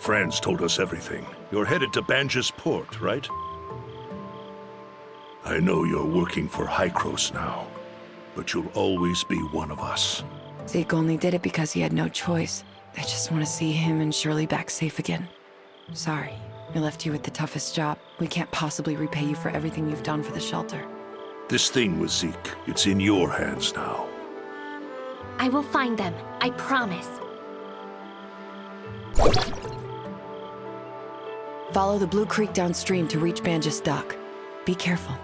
Franz told us everything. You're headed to Banjas Port, right? I know you're working for Hykros now, but you'll always be one of us. Zeke only did it because he had no choice. I just want to see him and Shirley back safe again. Sorry, I left you with the toughest job. We can't possibly repay you for everything you've done for the shelter. This thing with Zeke, it's in your hands now. I will find them, I promise. Follow the Blue Creek downstream to reach Banjas Dock. Be careful.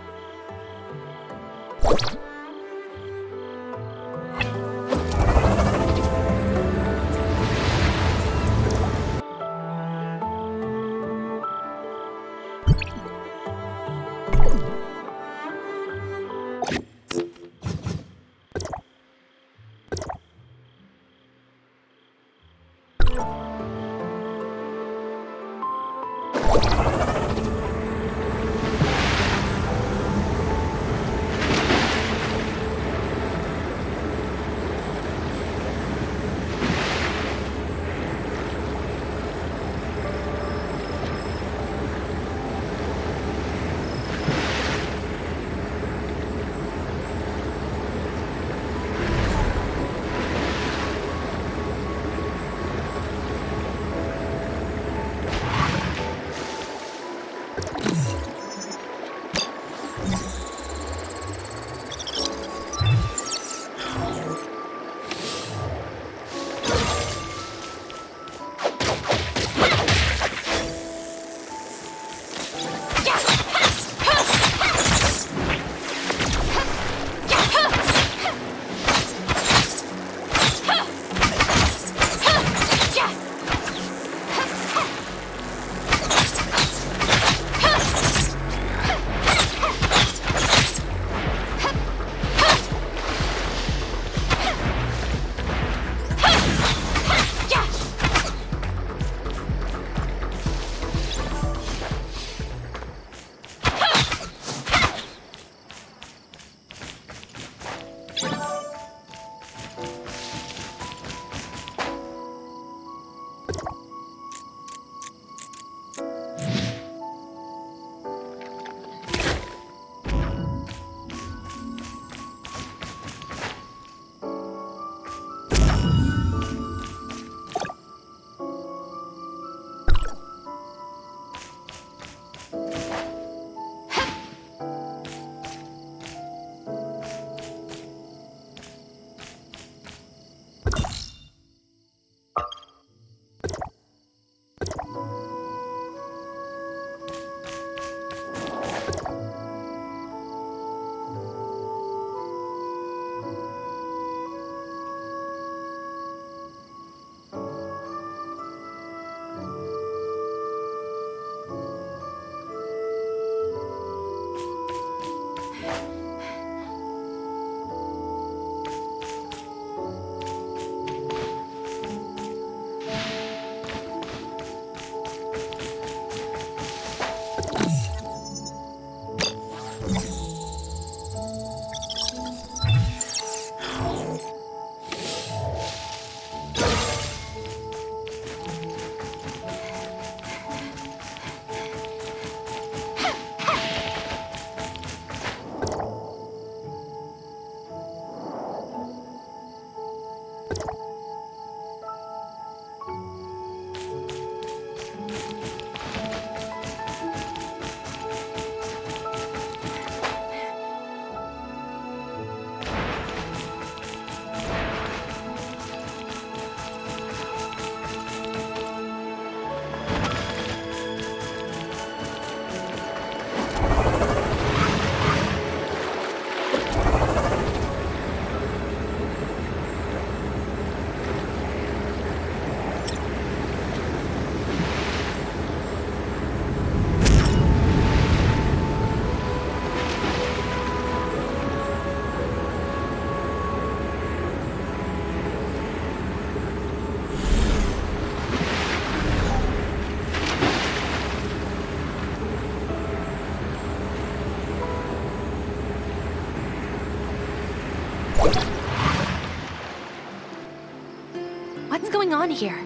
What's going on here?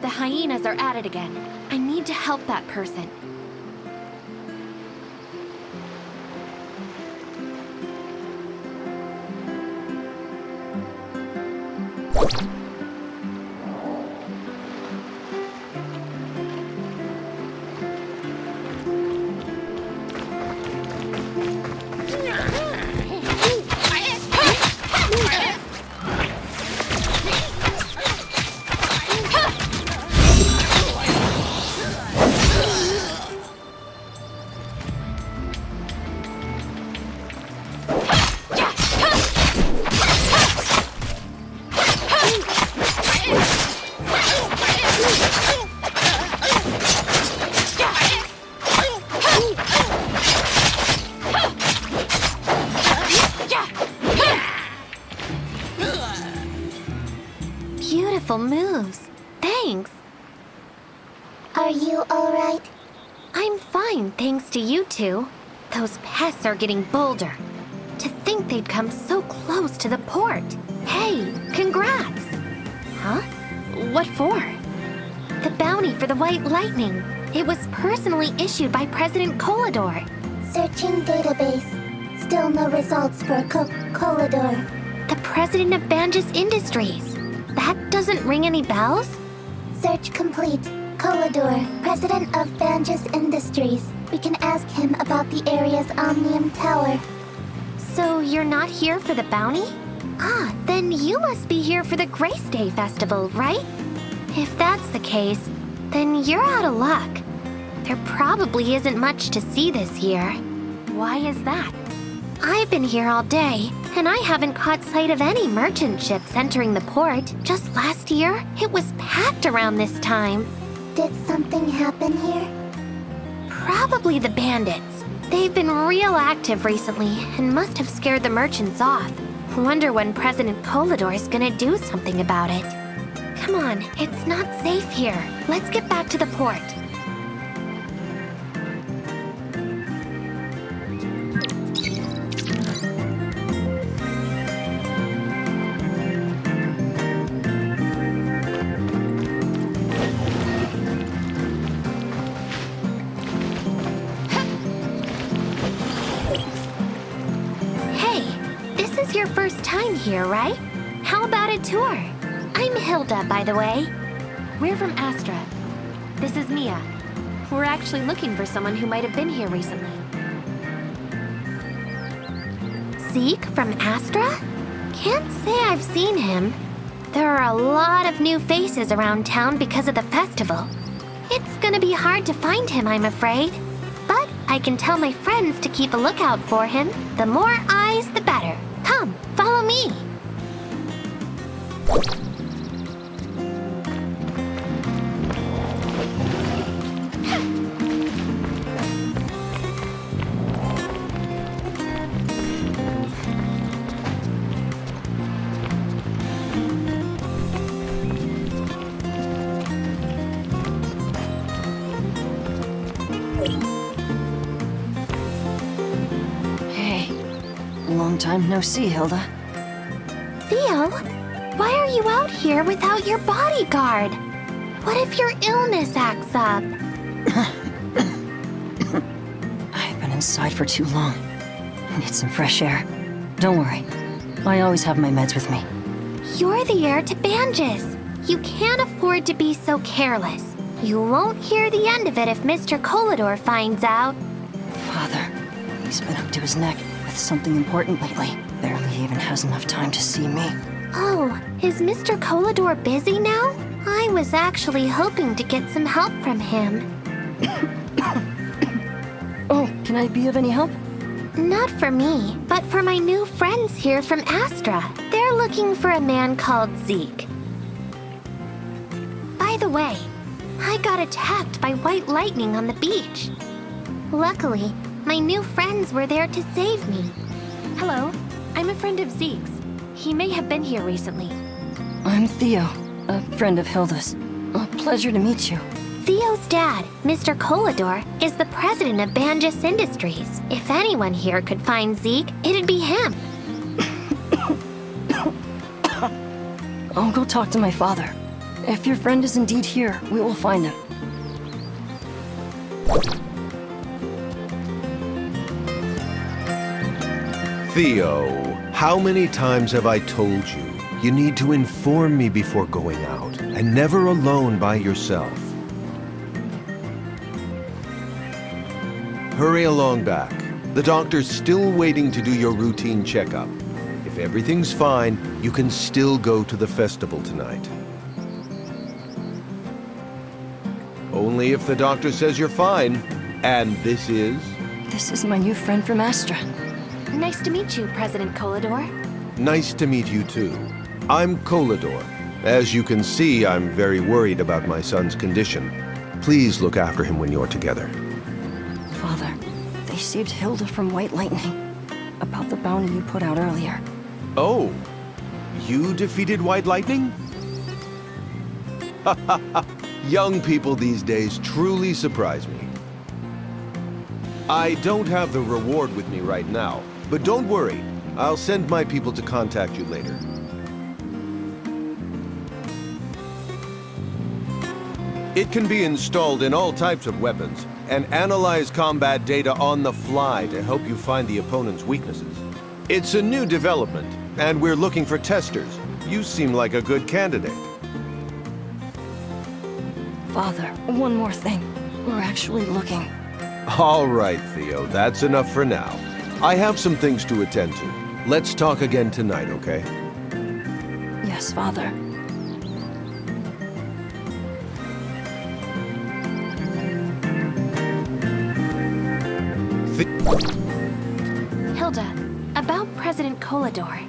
The hyenas are at it again. I need to help that person. Beautiful moves. Thanks. Are you alright? I'm fine, thanks to you two. Those pests are getting bolder. To think they'd come so close to the port. Hey, congrats! Huh? What for? The bounty for the White Lightning. It was personally issued by President Kolador. Searching database. Still no results for Kolador. The president of Banjus Industries. That doesn't ring any bells? Search complete. Kolador, president of Banjus Industries. We can ask him about the area's Omnium Tower. So you're not here for the bounty? Ah, then you must be here for the Grace Day Festival, right? If that's the case, then you're out of luck. There probably isn't much to see this year. Why is that? I've been here all day, and I haven't caught sight of any merchant ships entering the port. Just last year, it was packed around this time. Did something happen here? Probably the bandits. They've been real active recently and must have scared the merchants off. Wonder when President Kolador's gonna do something about it. Come on, it's not safe here. Let's get back to the port. Your first time here, right? How about a tour? I'm Hilda, by the way. We're from Astra. This is Mia. We're actually looking for someone who might have been here recently. Zeke from Astra? Can't say I've seen him. There are a lot of new faces around town because of the festival. It's gonna be hard to find him, I'm afraid. But I can tell my friends to keep a lookout for him. The more eyes, the better. Come, follow me. Long time no see, Hilda. Theo, why are you out here without your bodyguard? What if your illness acts up? I've been inside for too long. I need some fresh air. Don't worry. I always have my meds with me. You're the heir to Banjus. You can't afford to be so careless. You won't hear the end of it if Mr. Kolador finds out. Father, he's been up to his neck with something important lately. Barely even has enough time to see me. Oh, is Mr. Kolador busy now? I was actually hoping to get some help from him. Oh, can I be of any help? Not for me, but for my new friends here from Astra. They're looking for a man called Zeke. By the way, I got attacked by White Lightning on the beach. Luckily, my new friends were there to save me. Hello, I'm a friend of Zeke's. He may have been here recently. I'm Theo, a friend of Hilda's. A pleasure to meet you. Theo's dad, Mr. Kolador, is the president of Banjus Industries. If anyone here could find Zeke, it'd be him. I'll go talk to my father. If your friend is indeed here, we will find him. Theo, how many times have I told you? You need to inform me before going out, and never alone by yourself. Hurry along back. The doctor's still waiting to do your routine checkup. If everything's fine, you can still go to the festival tonight. Only if the doctor says you're fine. And this is? This is my new friend from Astra. Nice to meet you, President Colador. Nice to meet you too. I'm Colador. As you can see, I'm very worried about my son's condition. Please look after him when you're together. Father, they saved Hilda from White Lightning. About the bounty you put out earlier. Oh, you defeated White Lightning? Young people these days truly surprise me. I don't have the reward with me right now, but don't worry. I'll send my people to contact you later. It can be installed in all types of weapons and analyze combat data on the fly to help you find the opponent's weaknesses. It's a new development, and we're looking for testers. You seem like a good candidate. Father, one more thing. We're actually looking. All right, Theo, that's enough for now. I have some things to attend to. Let's talk again tonight, okay? Yes, Father. Hilda, about President Colador.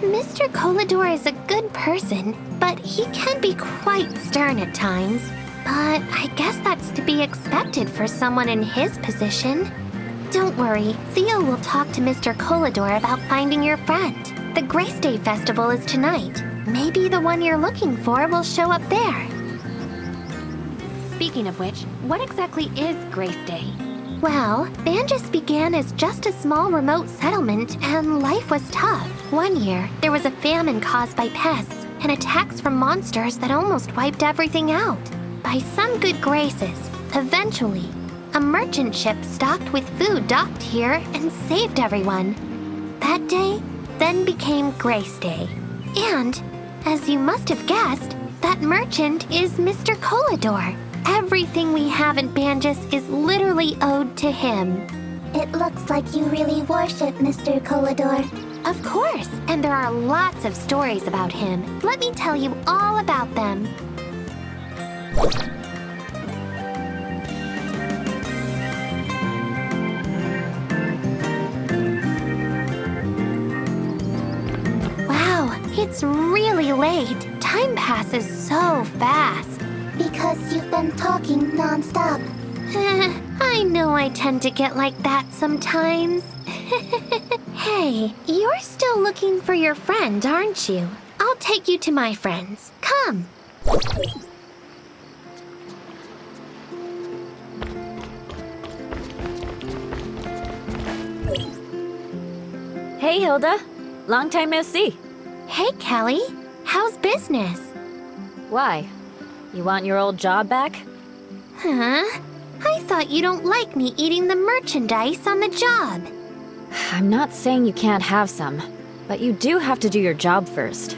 Mr. Colador is a good person, but he can be quite stern at times. But I guess that's to be expected for someone in his position. Don't worry, Theo will talk to Mr. Colador about finding your friend. The Grace Day Festival is tonight. Maybe the one you're looking for will show up there. Speaking of which, what exactly is Grace Day? Well, Banjus began as just a small remote settlement, and life was tough. One year, there was a famine caused by pests and attacks from monsters that almost wiped everything out. By some good graces, eventually, a merchant ship stocked with food docked here and saved everyone. That day then became Grace Day. And, as you must have guessed, that merchant is Mr. Colador. Everything we have in Banjus is literally owed to him. It looks like you really worship Mr. Colador. Of course, and there are lots of stories about him. Let me tell you all about them. Wow, it's really late. Time passes so fast. Because you've been talking non-stop. I know I tend to get like that sometimes. Hey, you're still looking for your friend, aren't you? I'll take you to my friends. Come. Hey, Hilda. Long time no see. Hey, Kelly. How's business? Why? You want your old job back? Huh? I thought you don't like me eating the merchandise on the job. I'm not saying you can't have some, but you do have to do your job first.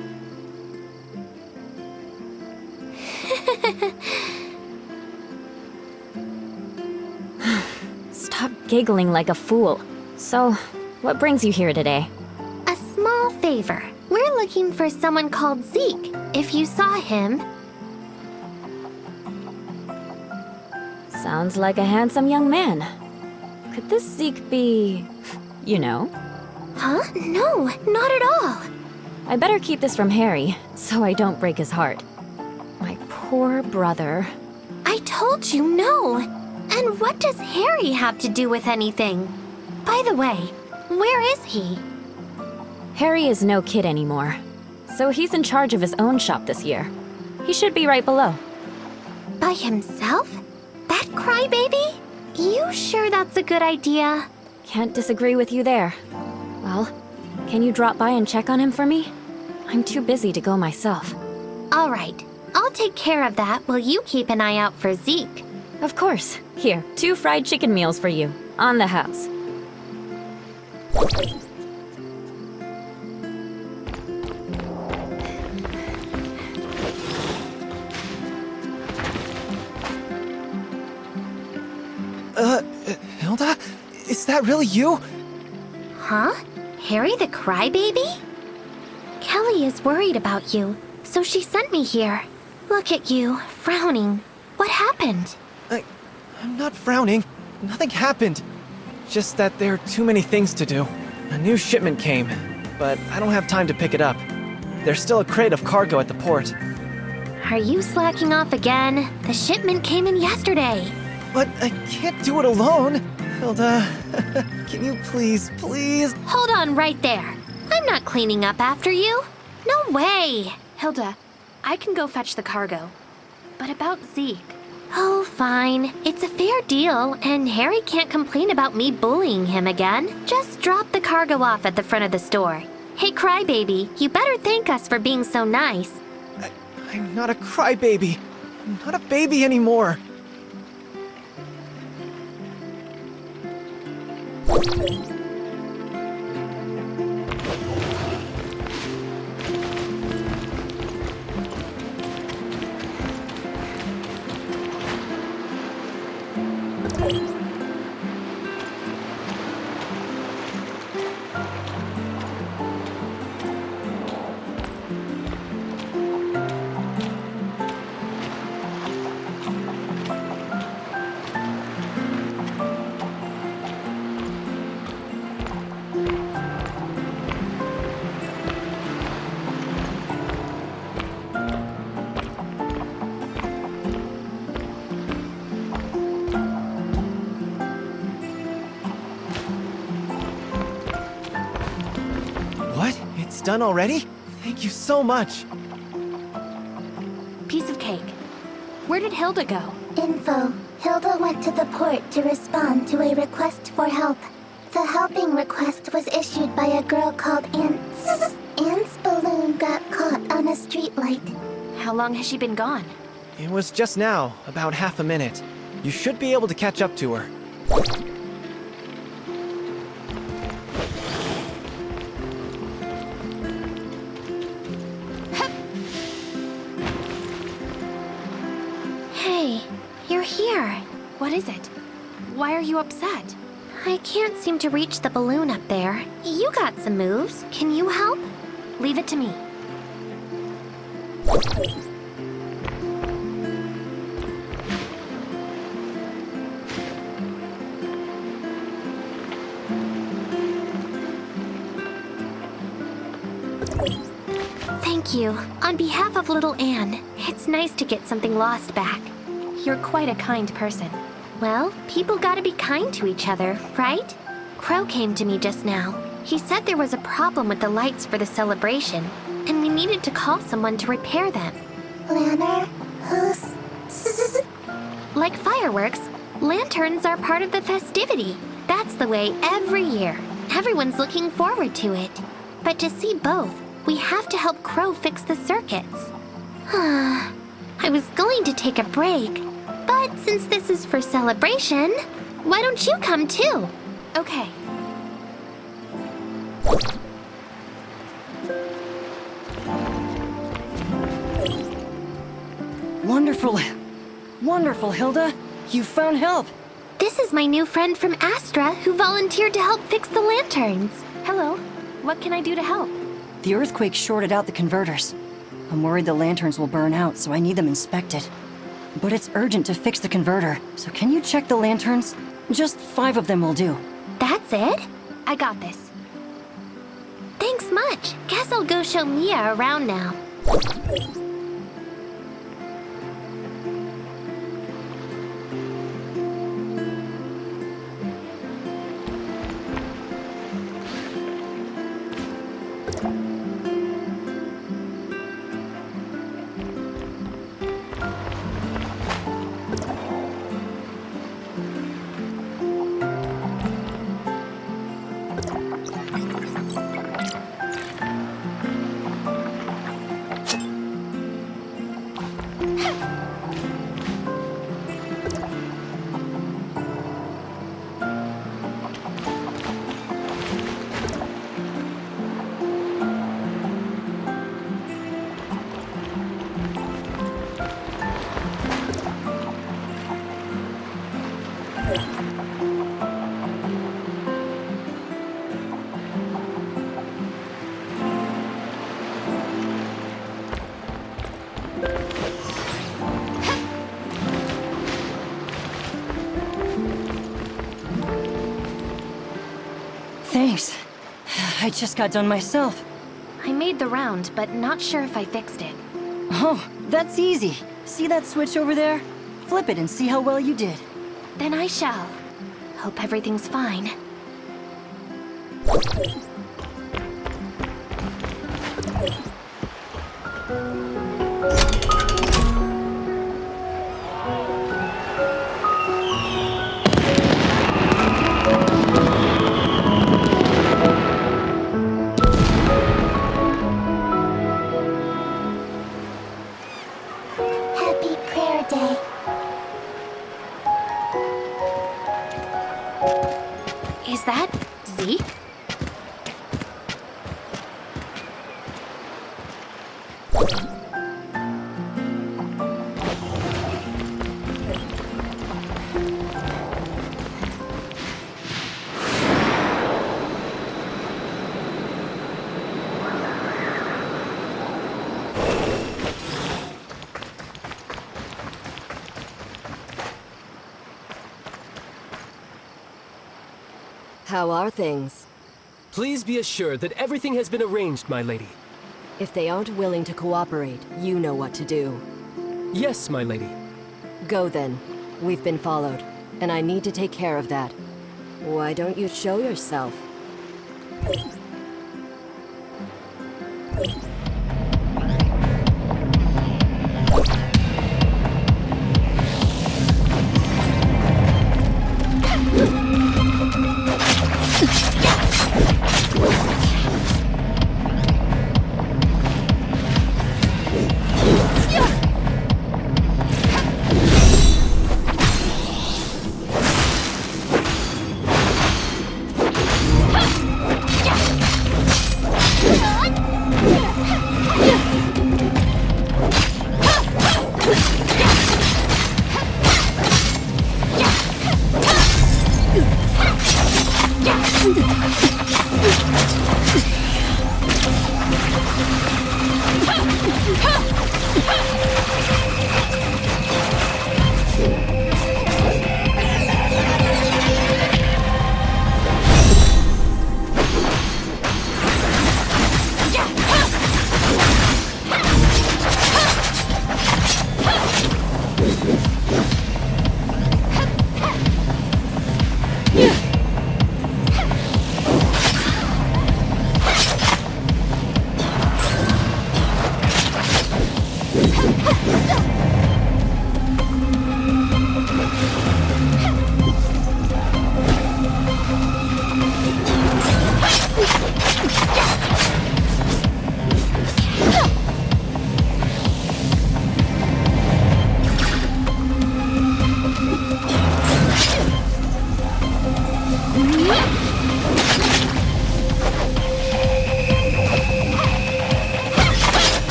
Stop giggling like a fool. So, what brings you here today? A small favor. We're looking for someone called Zeke. If you saw him... Sounds like a handsome young man. Could this Zeke be... you know? Huh? No, not at all. I better keep this from Harry, so I don't break his heart. My poor brother. I told you no. And what does Harry have to do with anything? By the way, where is he? Harry is no kid anymore, so he's in charge of his own shop this year. He should be right below. By himself? That crybaby? You sure that's a good idea? Can't disagree with you there. Well, can you drop by and check on him for me? I'm too busy to go myself. All right. I'll take care of that while you keep an eye out for Zeke. Of course. Here, 2 fried chicken meals for you. On the house. Hilda? Is that really you? Huh? Harry the Crybaby? Kelly is worried about you, so she sent me here. Look at you, frowning. What happened? I'm not frowning. Nothing happened. Just that there are too many things to do. A new shipment came, but I don't have time to pick it up. There's still a crate of cargo at the port. Are you slacking off again? The shipment came in yesterday. But I can't do it alone. Hilda, can you please? Hold on right there. I'm not cleaning up after you. No way. Hilda, I can go fetch the cargo. But about Zeke. Oh, fine. It's a fair deal, and Harry can't complain about me bullying him again. Just drop the cargo off at the front of the store. Hey, Crybaby, you better thank us for being so nice. I'm not a crybaby. I'm not a baby anymore. What? It's done already? Thank you so much. Piece of cake. Where did Hilda go? Info. Hilda went to the port to respond to a request for help. The helping request was issued by a girl called Ants. Ant's balloon got caught on a streetlight. How long has she been gone? It was just now, about half a minute. You should be able to catch up to her. Hey, you're here. What is it? Why are you upset? I can't seem to reach the balloon up there. You got some moves. Can you help? Leave it to me. Thank you. On behalf of little Anne, it's nice to get something lost back. You're quite a kind person. Well, people gotta be kind to each other, right? Crow came to me just now. He said there was a problem with the lights for the celebration, and we needed to call someone to repair them. Lanner? Who's... Like fireworks, lanterns are part of the festivity. That's the way every year. Everyone's looking forward to it. But to see both, we have to help Crow fix the circuits. I was going to take a break, but since this is for celebration, why don't you come too? Okay. Wonderful. Wonderful, Hilda. You found help. This is my new friend from Astra who volunteered to help fix the lanterns. Hello. What can I do to help? The earthquake shorted out the converters. I'm worried the lanterns will burn out, so I need them inspected. But it's urgent to fix the converter, so can you check the lanterns? Just 5 of them will do. That's it? I got this. Thanks much. Guess I'll go show Mia around now. Thanks. I just got done myself. I made the round, but not sure if I fixed it. Oh, that's easy. See that switch over there? Flip it and see how well you did. Then I shall. Hope everything's fine. Happy Prayer Day. Is that Zeke? How are things? Please be assured that everything has been arranged, my lady. If they aren't willing to cooperate, you know what to do. Yes, my lady. Go then. We've been followed, and I need to take care of that. Why don't you show yourself?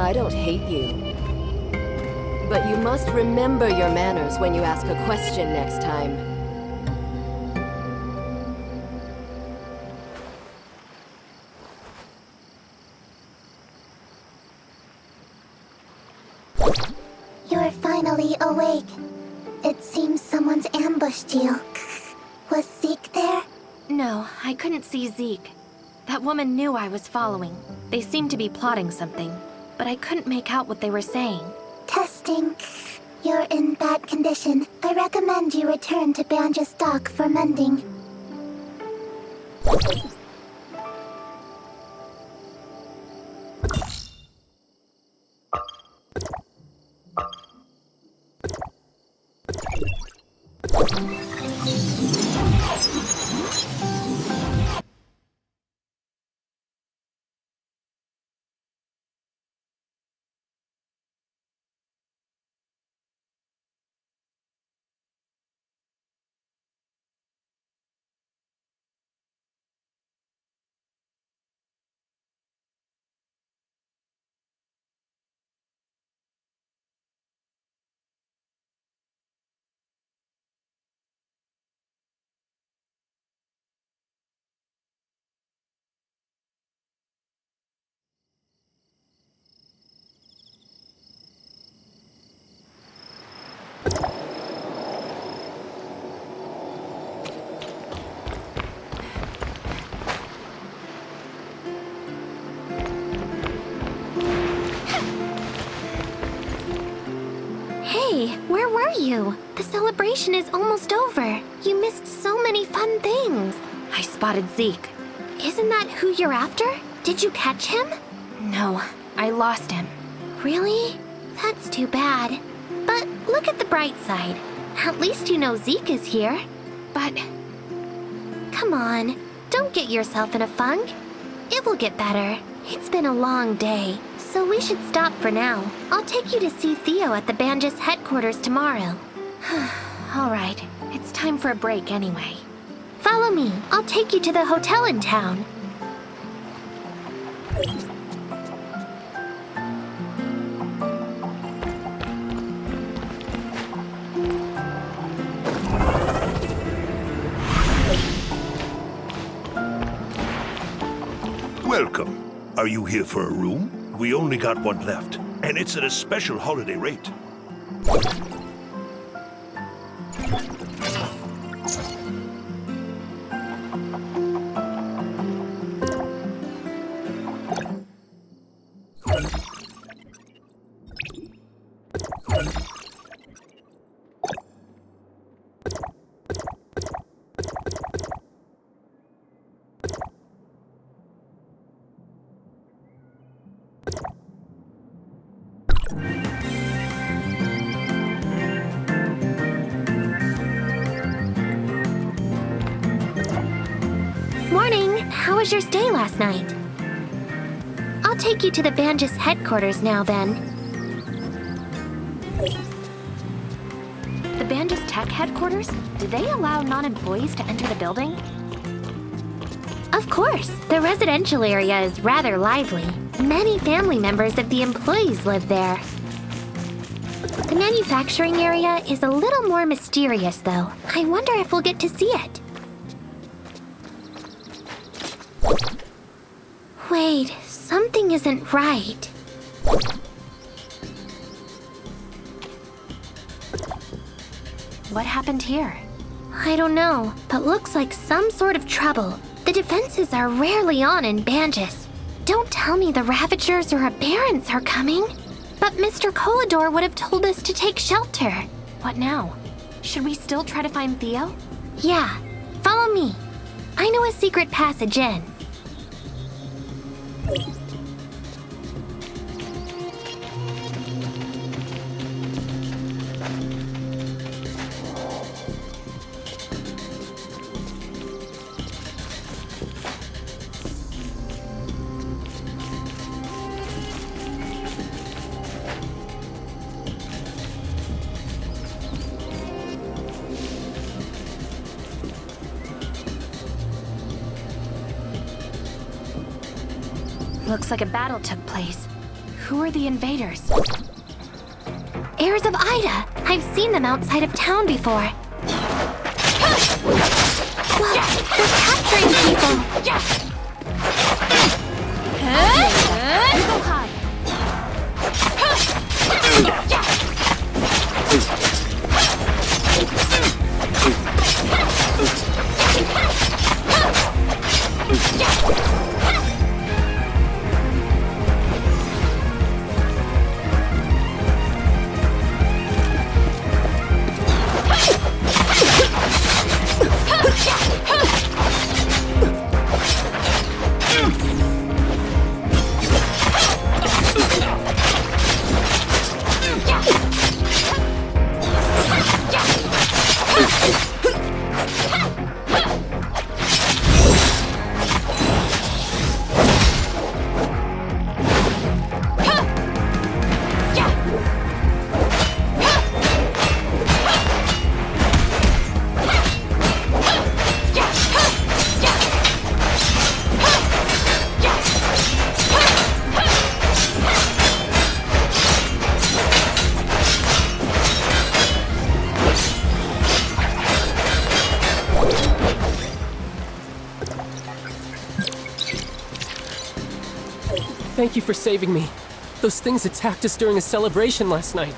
I don't hate you. But you must remember your manners when you ask a question next time. You're finally awake. It seems someone's ambushed you. Was Zeke there? No, I couldn't see Zeke. That woman knew I was following. They seemed to be plotting something, but I couldn't make out what they were saying. Testing. You're in bad condition. I recommend you return to Banja's dock for mending. Hey, where were you? The celebration is almost over. You missed so many fun things. I spotted Zeke. Isn't that who you're after? Did you catch him? No, I lost him. Really? That's too bad. But look at the bright side. At least you know Zeke is here. But... come on, don't get yourself in a funk. It will get better. It's been a long day, so we should stop for now. I'll take you to see Theo at the Banjas headquarters tomorrow. All right, it's time for a break anyway. Follow me. I'll take you to the hotel in town. Welcome. Are you here for a room? We only got one left, and it's at a special holiday rate. Morning. How was your stay last night? I'll take you to the Banjas headquarters now then. The Banjas Tech headquarters? Do they allow non-employees to enter the building? Of course. The residential area is rather lively. Many family members of the employees live there. The manufacturing area is a little more mysterious, though. I wonder if we'll get to see it. Wait, something isn't right. What happened here? I don't know, but looks like some sort of trouble. The defenses are rarely on in Banjas. Don't tell me the Ravagers or Aberrants are coming. But Mr. Colador would have told us to take shelter. What now? Should we still try to find Theo? Yeah, follow me. I know a secret passage in. Looks like a battle took place. Who are the invaders? Heirs of Ida! I've seen them outside of town before. Look, they're capturing people! Go hide. Thank you for saving me. Those things attacked us during a celebration last night.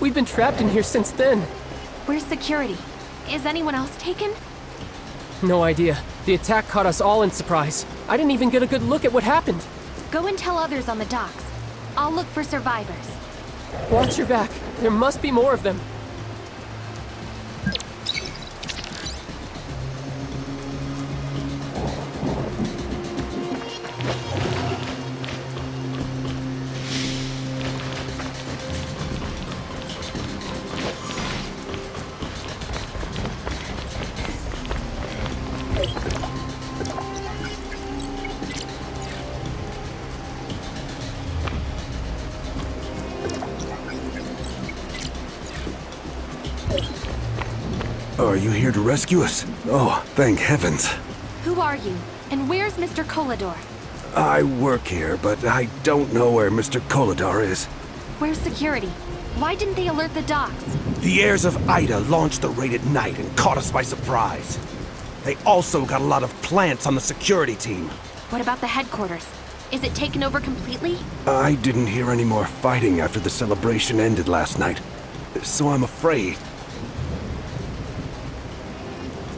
We've been trapped in here since then. Where's security? Is anyone else taken? No idea. The attack caught us all in surprise. I didn't even get a good look at what happened. Go and tell others on the docks. I'll look for survivors. Watch your back. There must be more of them. Are you here to rescue us? Oh, thank heavens. Who are you? And where's Mr. Kolador? I work here, but I don't know where Mr. Koladar is. Where's security? Why didn't they alert the docks? The heirs of Ida launched the raid at night and caught us by surprise. They also got a lot of plants on the security team. What about the headquarters? Is it taken over completely? I didn't hear any more fighting after the celebration ended last night, so I'm afraid.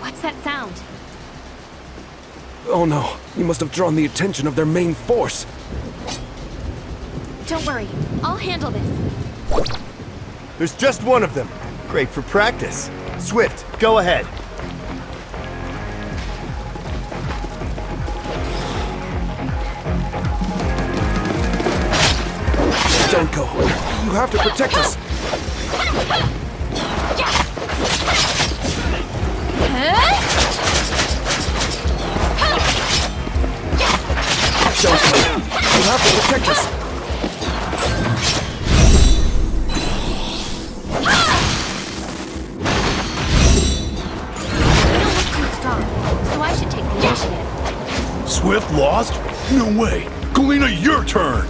What's that sound? Oh no, you must have drawn the attention of their main force. Don't worry, I'll handle this. There's just one of them. Great for practice. Swift, go ahead. Don't go. You have to protect us. Don't go. You have to protect us. They don't look too strong, so I should take the initiative. Swift lost? No way. Kalina, your turn.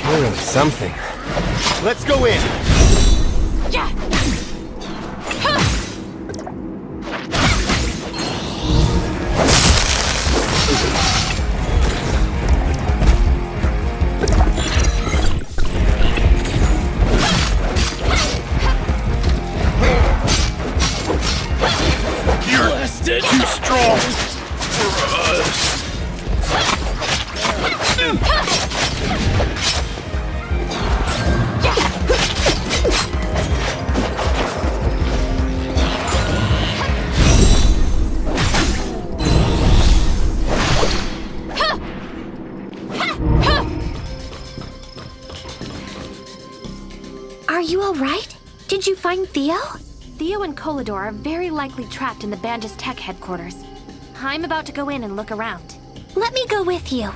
Really something. Let's go in. You're too strong for us. Are you alright? Did you find Theo? Theo and Kolador are very likely trapped in the Bandus Tech headquarters. I'm about to go in and look around. Let me go with you.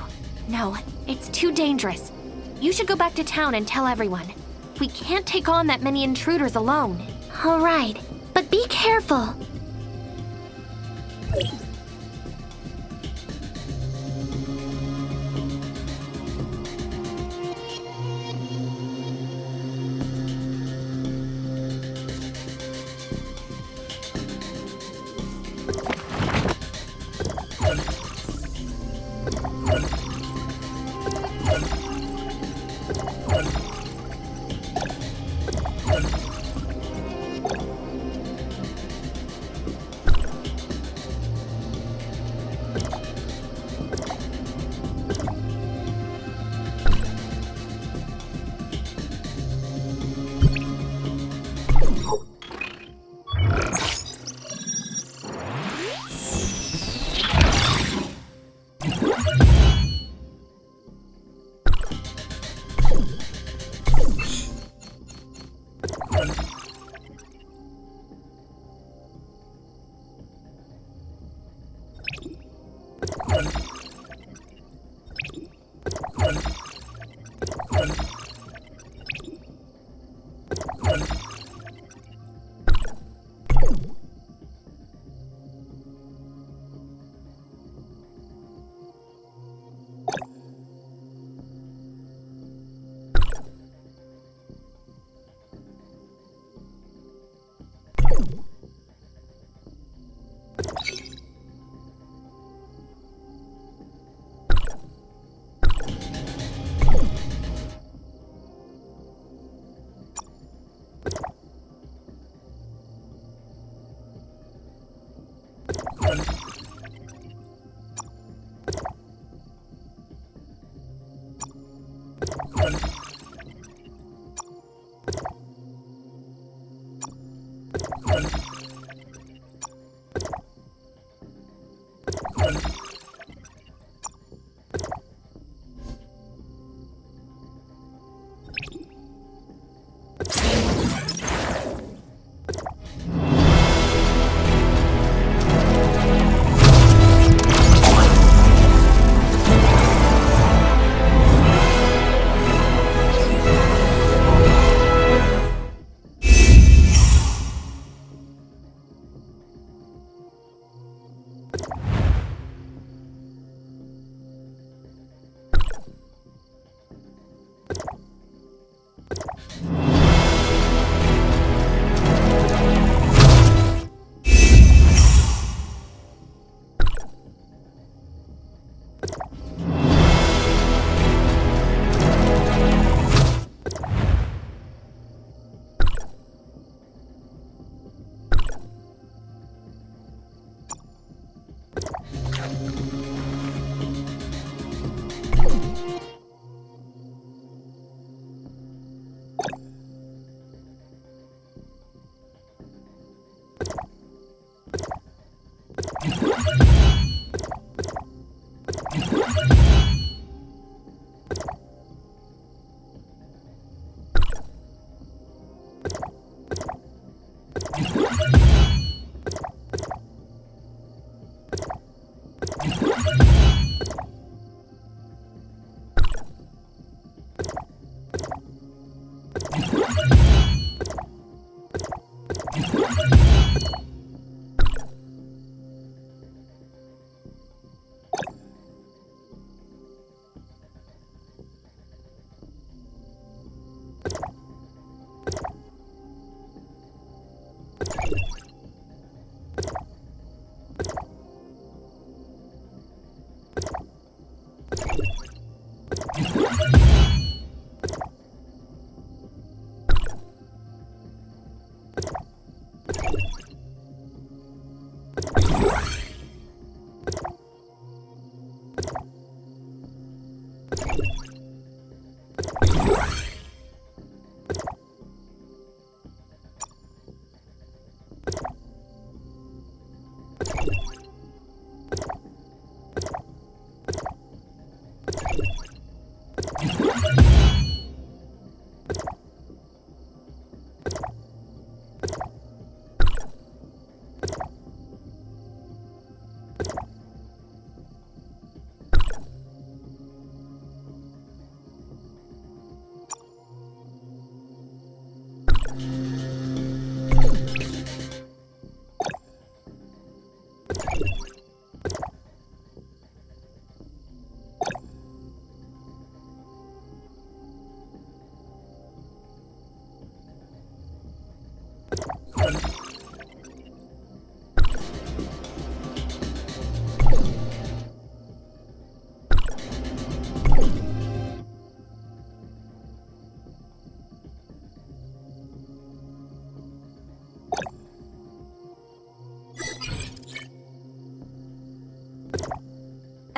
No, it's too dangerous. You should go back to town and tell everyone. We can't take on that many intruders alone. Alright, but be careful.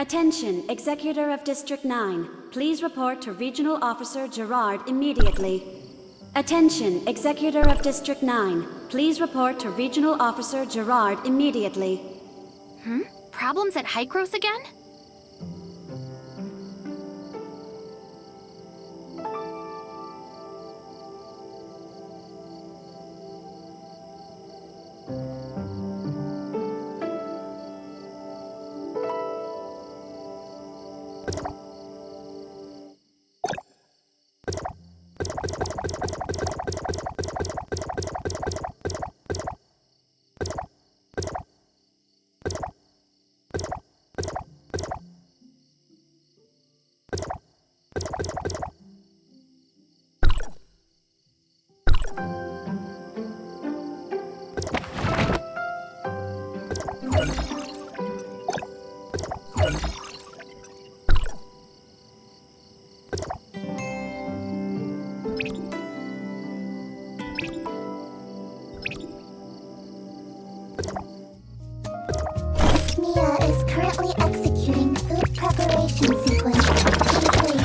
Attention, Executor of District 9. Please report to Regional Officer Gerard immediately. Attention, Executor of District 9. Please report to Regional Officer Gerard immediately. Problems at Hykros again? Mia is currently executing food preparation sequence. Please wait.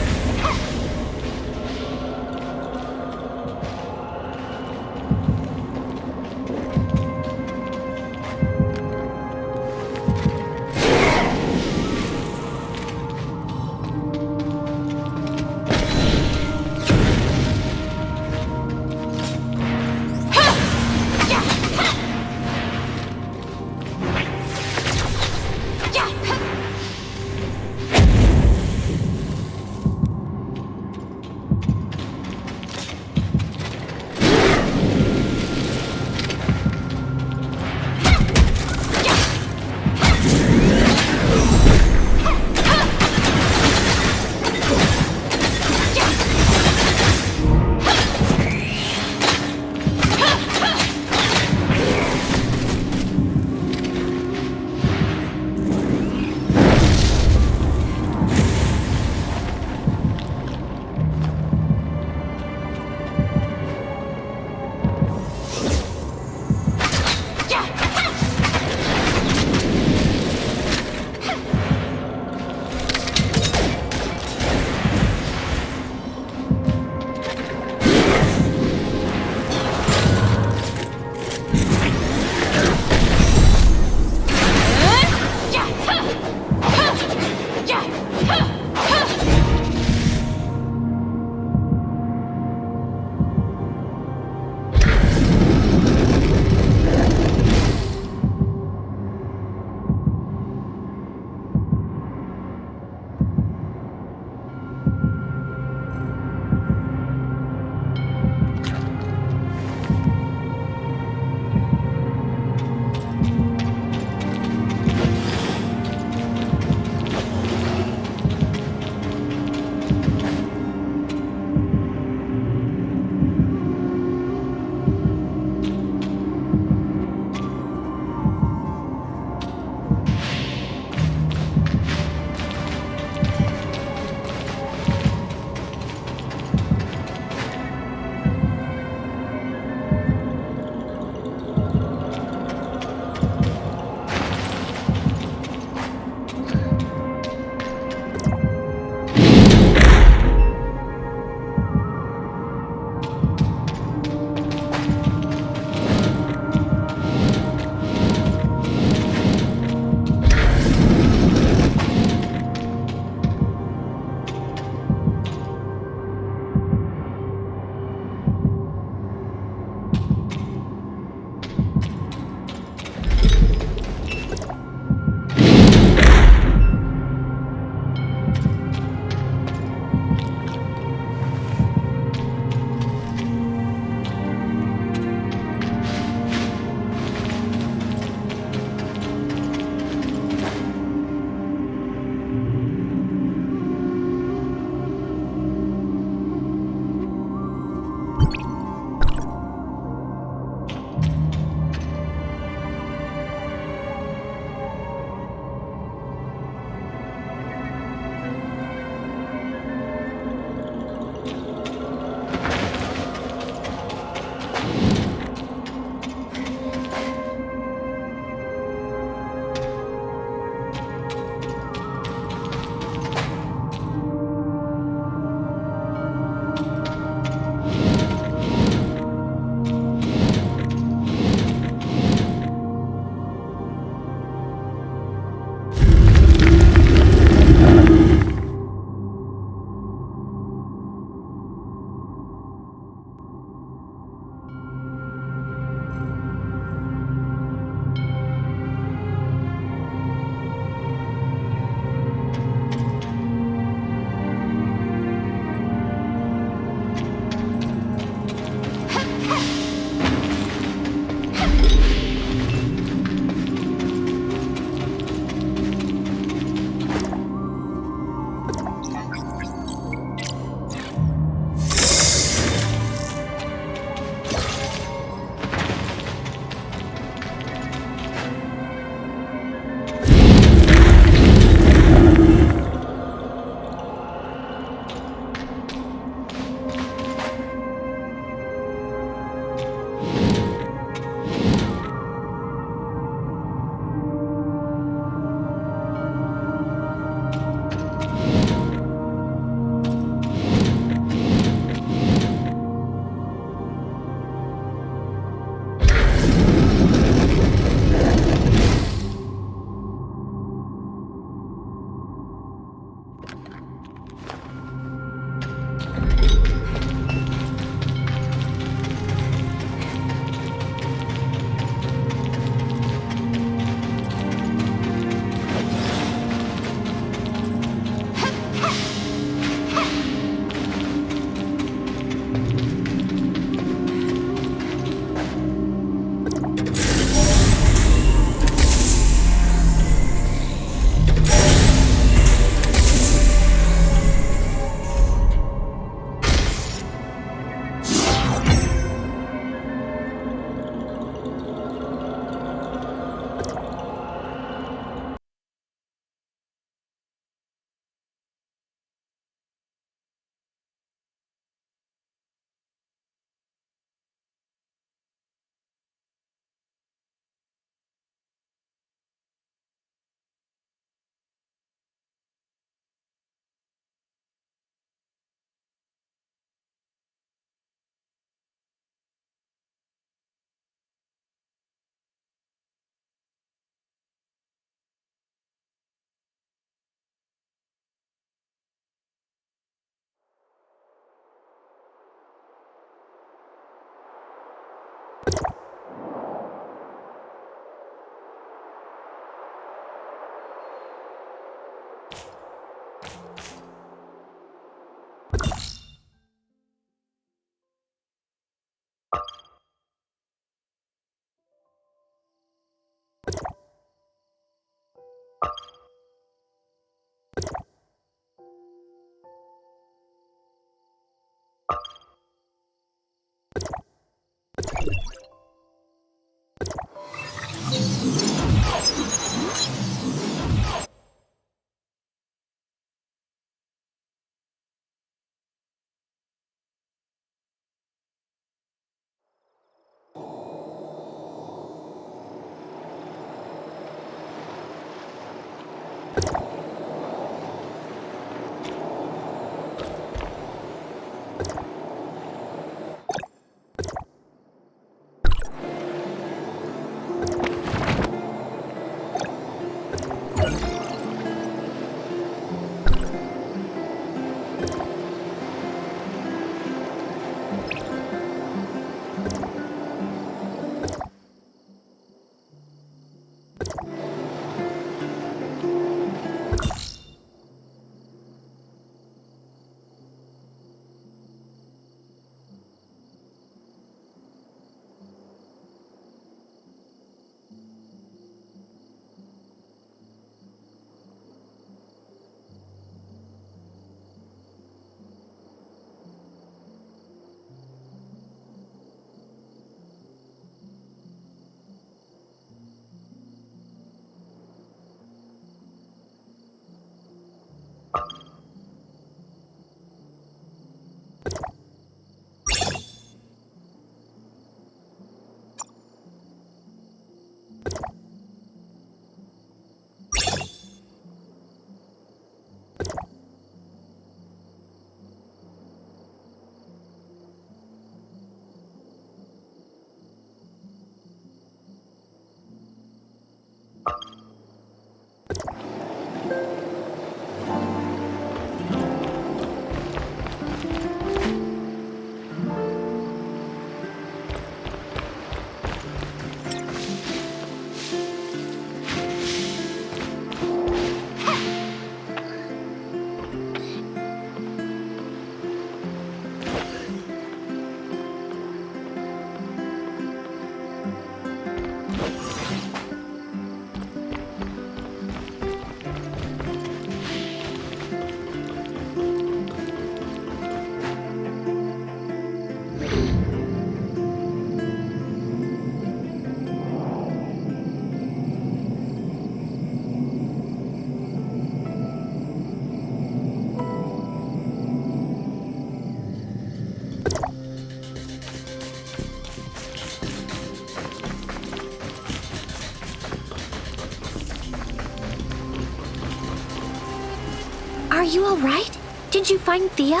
you alright? Did you find Theo?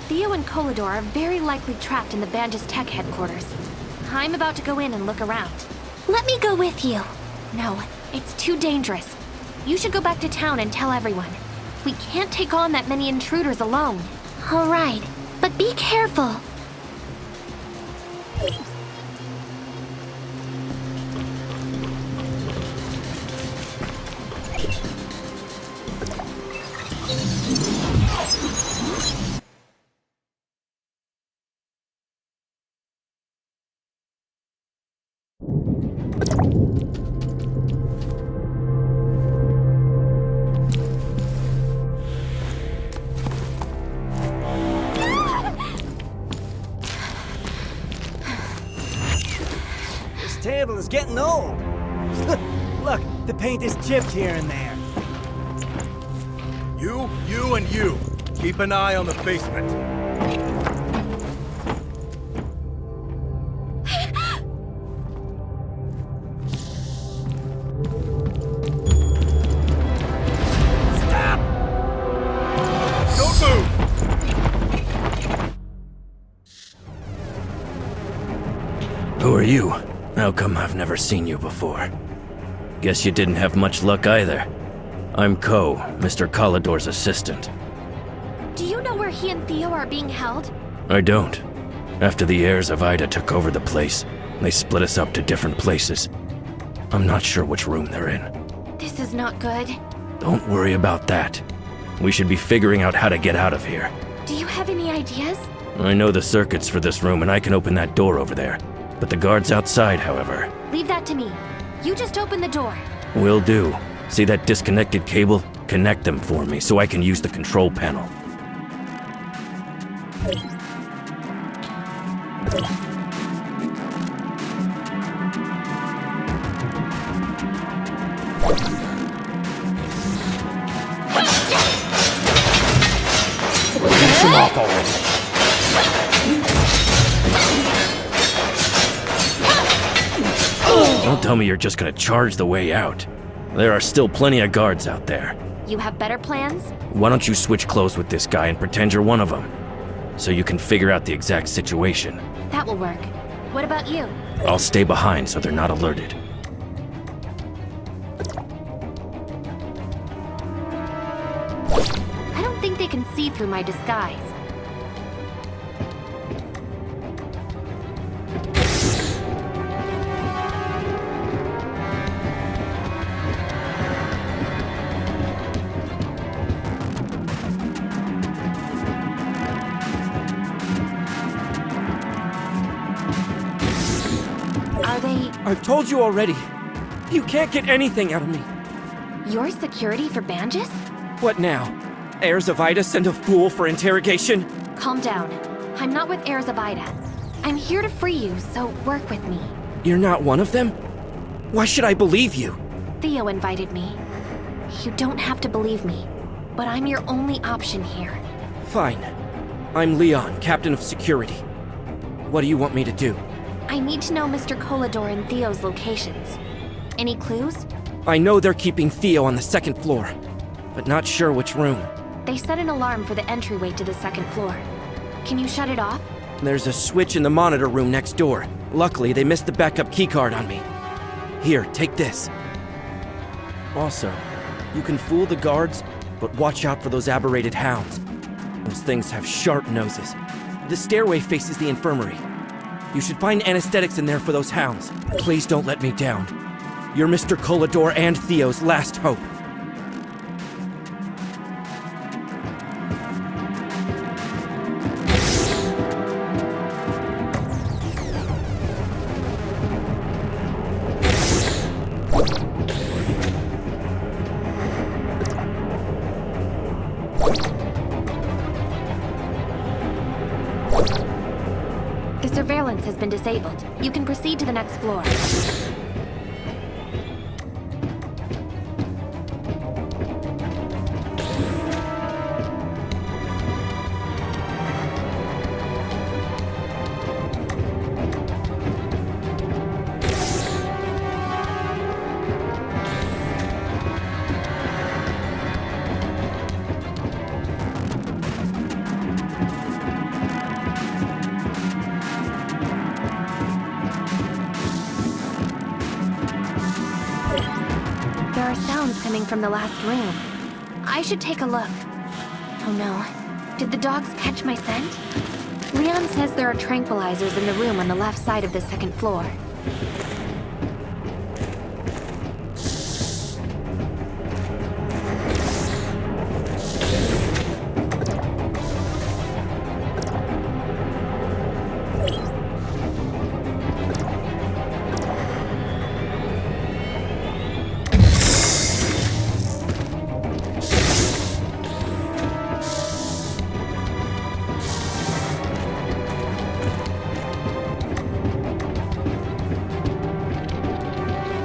Theo and Kolador are very likely trapped in the Banjas Tech headquarters. I'm about to go in and look around. Let me go with you. No, it's too dangerous. You should go back to town and tell everyone. We can't take on that many intruders alone. Alright, but be careful. This table is getting old. Look, the paint is chipped here and there. You, and you. Keep an eye on the basement. Stop! Don't move! Who are you? How come I've never seen you before? Guess you didn't have much luck either. I'm Ko, Mr. Kolador's assistant. Do you know where he and Theo are being held? I don't. After the heirs of Ida took over the place, they split us up to different places. I'm not sure which room they're in. This is not good. Don't worry about that. We should be figuring out how to get out of here. Do you have any ideas? I know the circuits for this room and I can open that door over there. But the guards outside, however... Leave that to me. You just open the door. Will do. See that disconnected cable? Connect them for me so I can use the control panel. Finish him off already. Don't tell me you're just gonna charge the way out. There are still plenty of guards out there. You have better plans? Why don't you switch clothes with this guy and pretend you're one of them? So you can figure out the exact situation. That will work. What about you? I'll stay behind so they're not alerted. I don't think they can see through my disguise. I've told you already. You can't get anything out of me. Your security for Banjas? What now? Heirs of Ida send a fool for interrogation? Calm down. I'm not with Heirs of Ida. I'm here to free you, so work with me. You're not one of them? Why should I believe you? Theo invited me. You don't have to believe me, but I'm your only option here. Fine. I'm Leon, Captain of Security. What do you want me to do? I need to know Mr. Kolador and Theo's locations. Any clues? I know they're keeping Theo on the second floor, but not sure which room. They set an alarm for the entryway to the second floor. Can you shut it off? There's a switch in the monitor room next door. Luckily, they missed the backup keycard on me. Here, take this. Also, you can fool the guards, but watch out for those aberrated hounds. Those things have sharp noses. The stairway faces the infirmary. You should find anesthetics in there for those hounds. Please don't let me down. You're Mr. Kolador and Theo's last hope. The surveillance has been disabled. You can proceed to the next floor. sounds coming from the last room. I should take a look. Oh no. Did the dogs catch my scent? Leon says there are tranquilizers in the room on the left side of the second floor.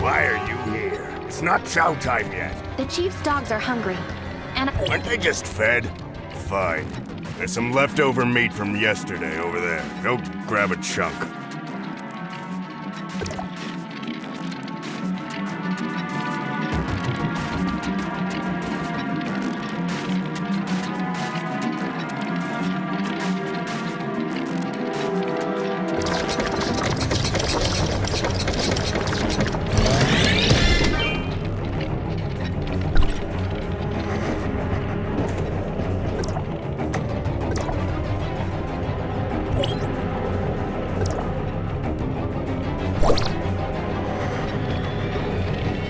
Why are you here? It's not chow time yet. The chief's dogs are hungry, and Aren't they just fed? Fine. There's some leftover meat from yesterday over there. Go grab a chunk.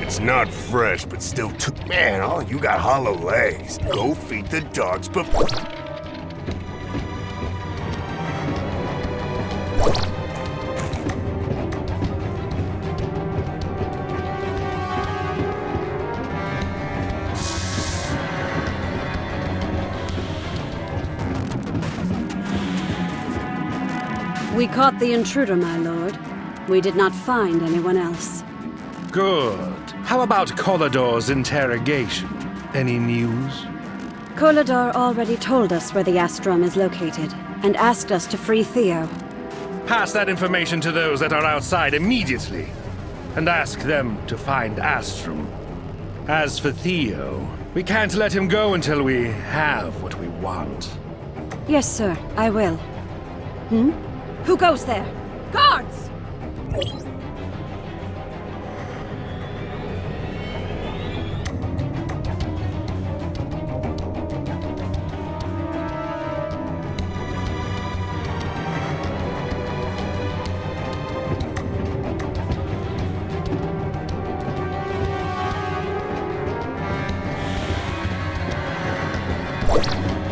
It's not fresh, but still too. Man, all you got hollow legs. Go feed the dogs before. We caught the intruder, my lord. We did not find anyone else. Good. How about Kolador's interrogation? Any news? Kolador already told us where the Astrum is located, and asked us to free Theo. Pass that information to those that are outside immediately, and ask them to find Astrum. As for Theo, we can't let him go until we have what we want. Yes, sir, I will. Who goes there? Guards!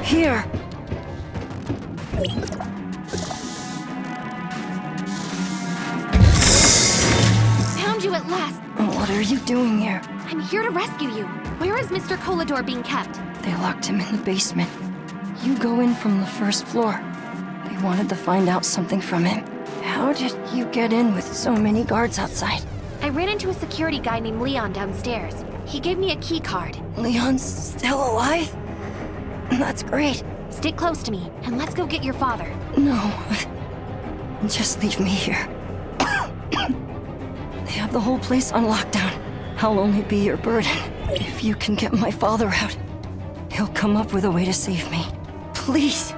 Here! Found you at last. What are you doing here? I'm here to rescue you. Where is Mr. Kolador being kept? They locked him in the basement. You go in from the first floor. They wanted to find out something from him. How did you get in with so many guards outside? I ran into a security guy named Leon downstairs. He gave me a key card. Leon's still alive? That's great. Stick close to me, and let's go get your father. No. Just leave me here. They have the whole place on lockdown. I'll only be your burden. If you can get my father out, he'll come up with a way to save me. Please.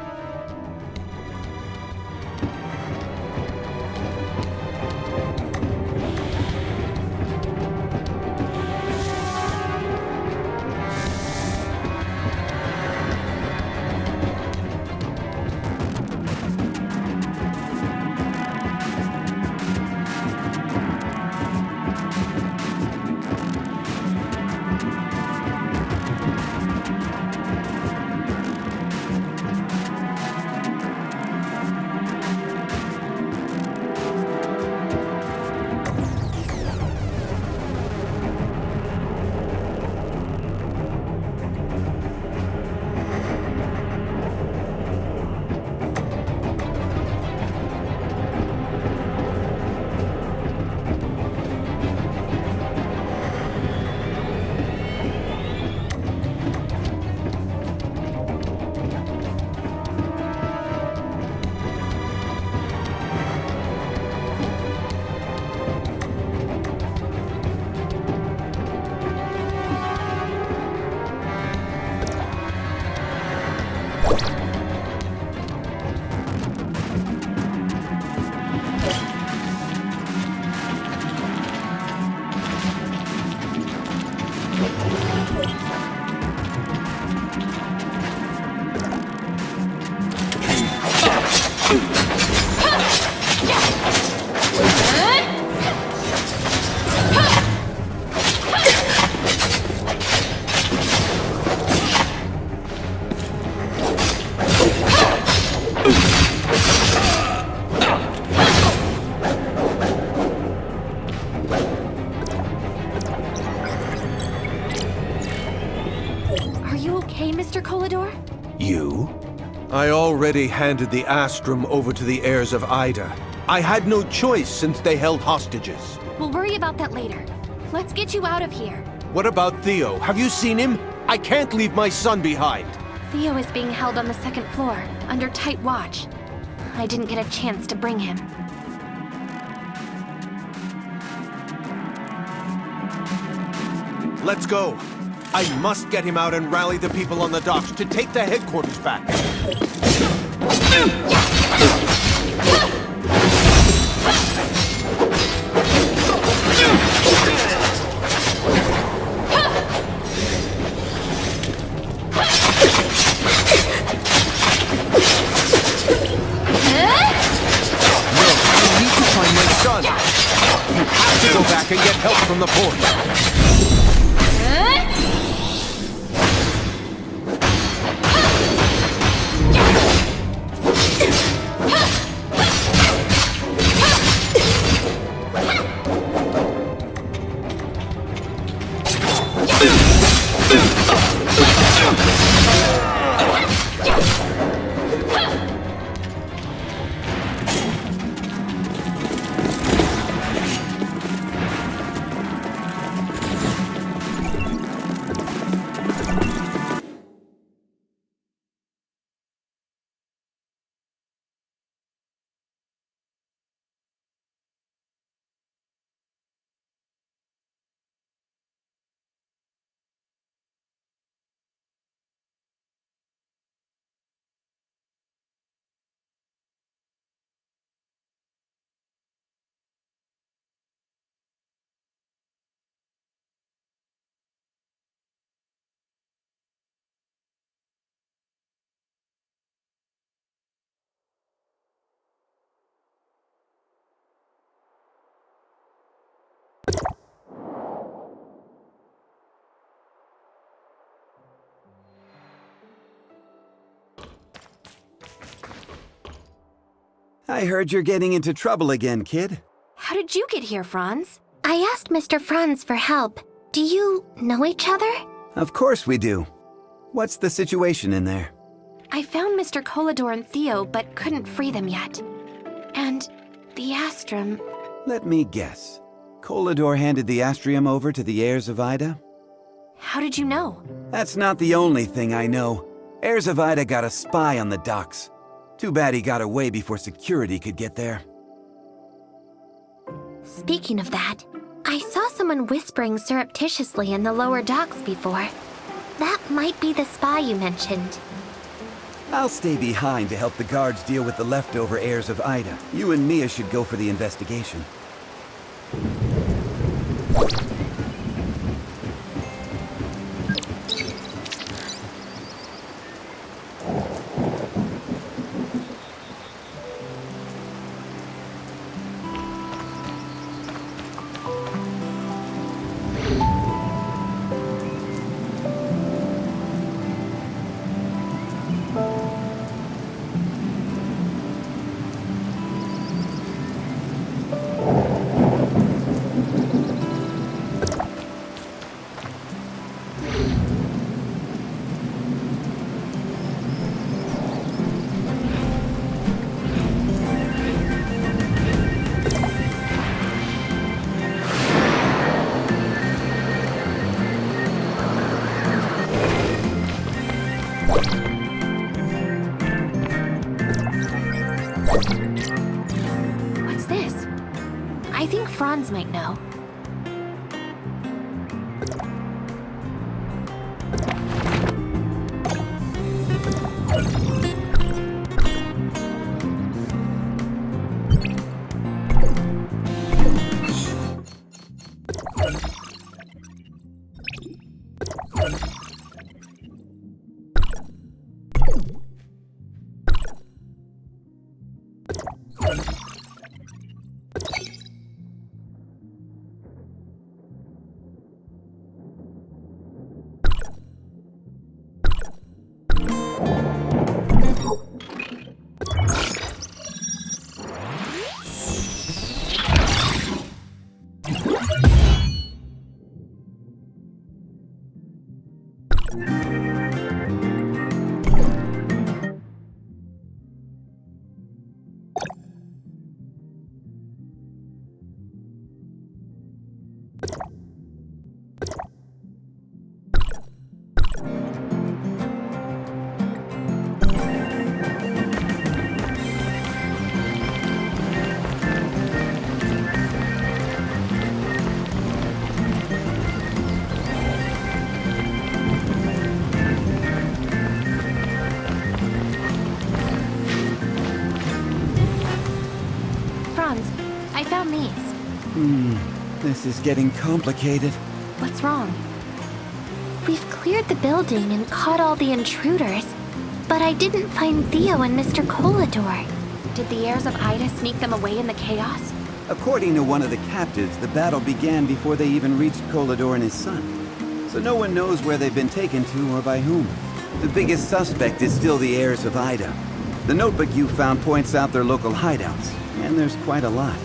Are you okay, Mr. Kolador? You? I already handed the Astrum over to the heirs of Ida. I had no choice since they held hostages. We'll worry about that later. Let's get you out of here. What about Theo? Have you seen him? I can't leave my son behind. Theo is being held on the second floor, under tight watch. I didn't get a chance to bring him. Let's go. I must get him out and rally the people on the docks to take the headquarters back. Go back and get help from the port. I heard you're getting into trouble again, kid. How did you get here, Franz? I asked Mr. Franz for help. Do you know each other? Of course we do. What's the situation in there? I found Mr. Kolador and Theo, but couldn't free them yet. And the Astrum... Let me guess. Kolador handed the Astrium over to the heirs of Ida? How did you know? That's not the only thing I know. Heirs of Ida got a spy on the docks. Too bad he got away before security could get there. Speaking of that, I saw someone whispering surreptitiously in the lower docks before. That might be the spy you mentioned. I'll stay behind to help the guards deal with the leftover heirs of Ida. You and Mia should go for the investigation. What's this? I think Franz might know. This is getting complicated. What's wrong? We've cleared the building and caught all the intruders, but I didn't find Theo and Mr. Colador. Did the heirs of Ida sneak them away in the chaos? According to one of the captives, the battle began before they even reached Colador and his son. So no one knows where they've been taken to or by whom. The biggest suspect is still the heirs of Ida. The notebook you found points out their local hideouts, and there's quite a lot.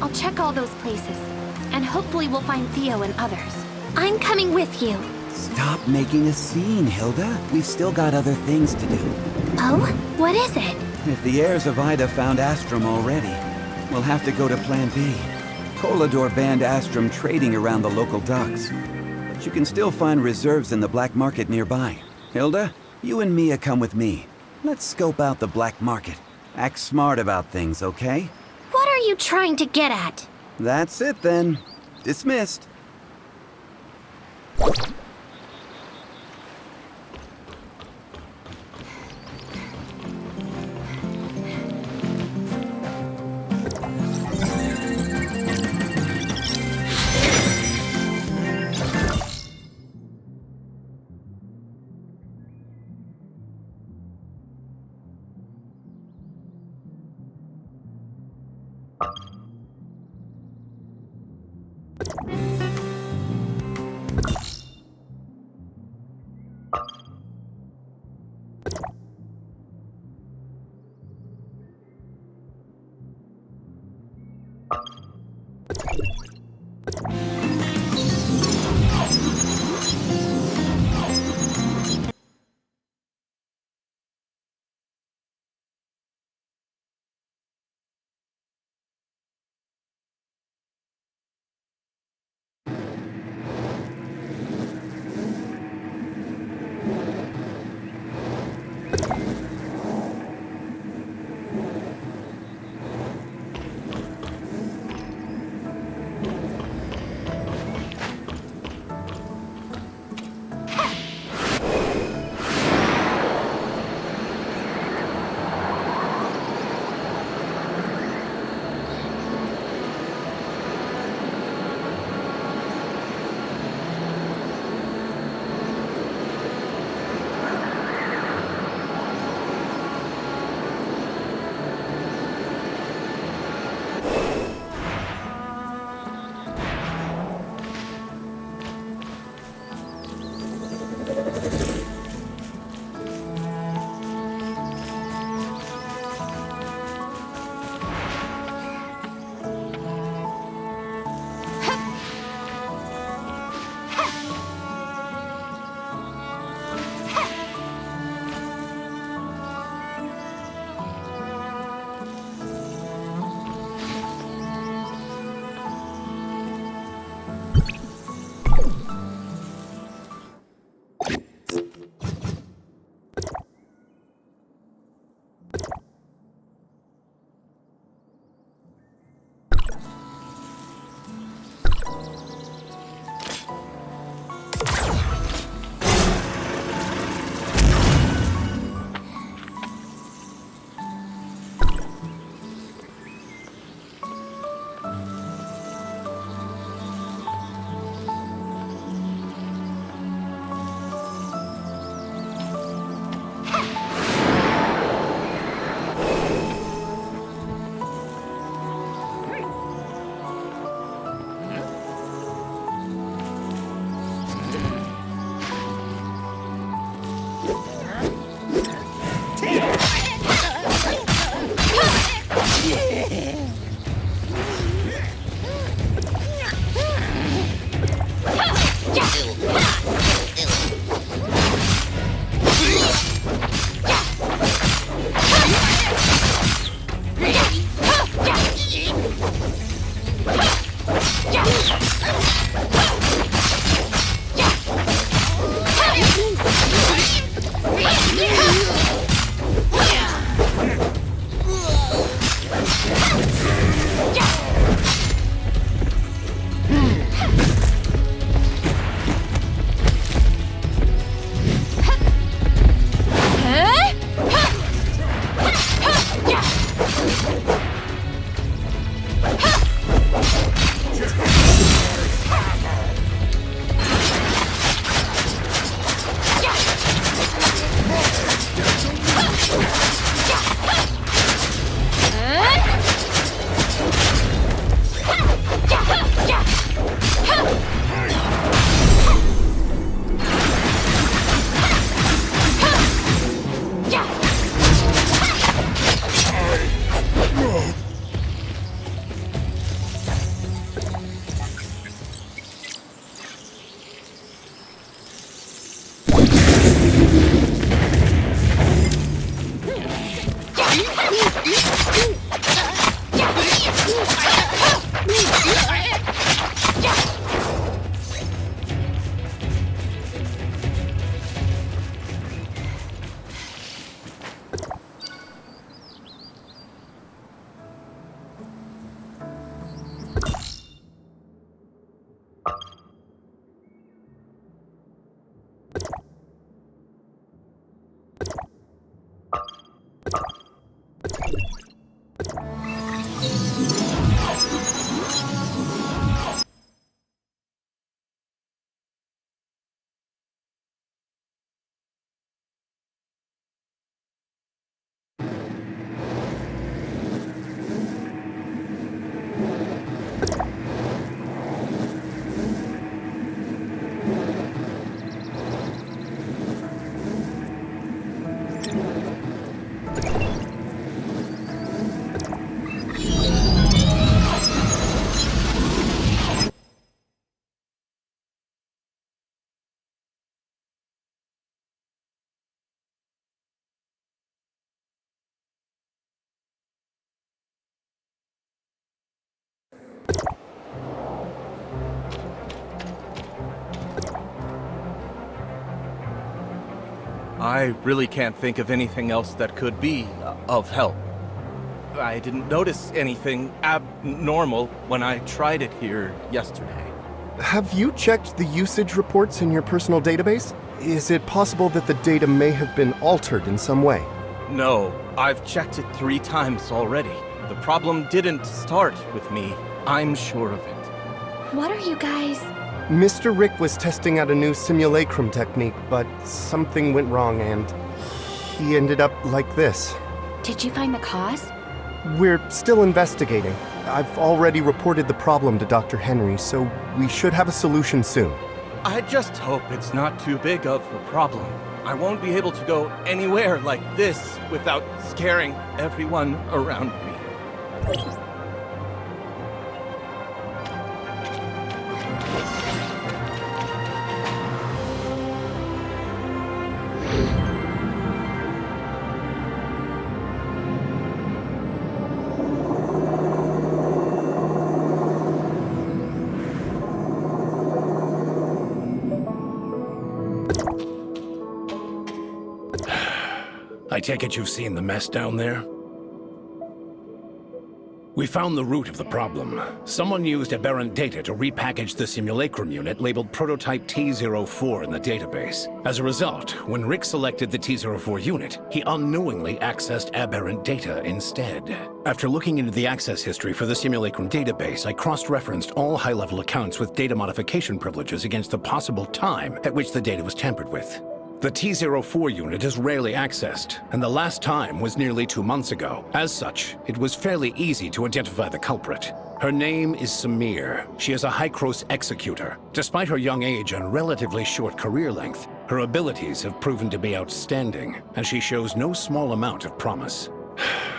I'll check all those places, and hopefully we'll find Theo and others. I'm coming with you. Stop making a scene, Hilda. We've still got other things to do. Oh? What is it? If the heirs of Ida found Astrum already, we'll have to go to Plan B. Colador banned Astrum trading around the local docks, but you can still find reserves in the black market nearby. Hilda, you and Mia come with me. Let's scope out the black market. Act smart about things, okay? What are you trying to get at? That's it then. Dismissed. I really can't think of anything else that could be of help. I didn't notice anything abnormal when I tried it here yesterday. Have you checked the usage reports in your personal database? Is it possible that the data may have been altered in some way? No, I've checked it 3 times already. The problem didn't start with me. I'm sure of it. What are you guys... Mr. Rick was testing out a new simulacrum technique, but something went wrong and he ended up like this. Did you find the cause? We're still investigating. I've already reported the problem to Dr. Henry, so we should have a solution soon. I just hope it's not too big of a problem. I won't be able to go anywhere like this without scaring everyone around me. I take it you've seen the mess down there? We found the root of the problem. Someone used aberrant data to repackage the simulacrum unit labeled Prototype T-04 in the database. As a result, when Rick selected the T-04 unit, he unknowingly accessed aberrant data instead. After looking into the access history for the simulacrum database, I cross-referenced all high-level accounts with data modification privileges against the possible time at which the data was tampered with. The T-04 unit is rarely accessed, and the last time was nearly 2 months ago. As such, it was fairly easy to identify the culprit. Her name is Samir. She is a Hykros executor. Despite her young age and relatively short career length, her abilities have proven to be outstanding, and she shows no small amount of promise.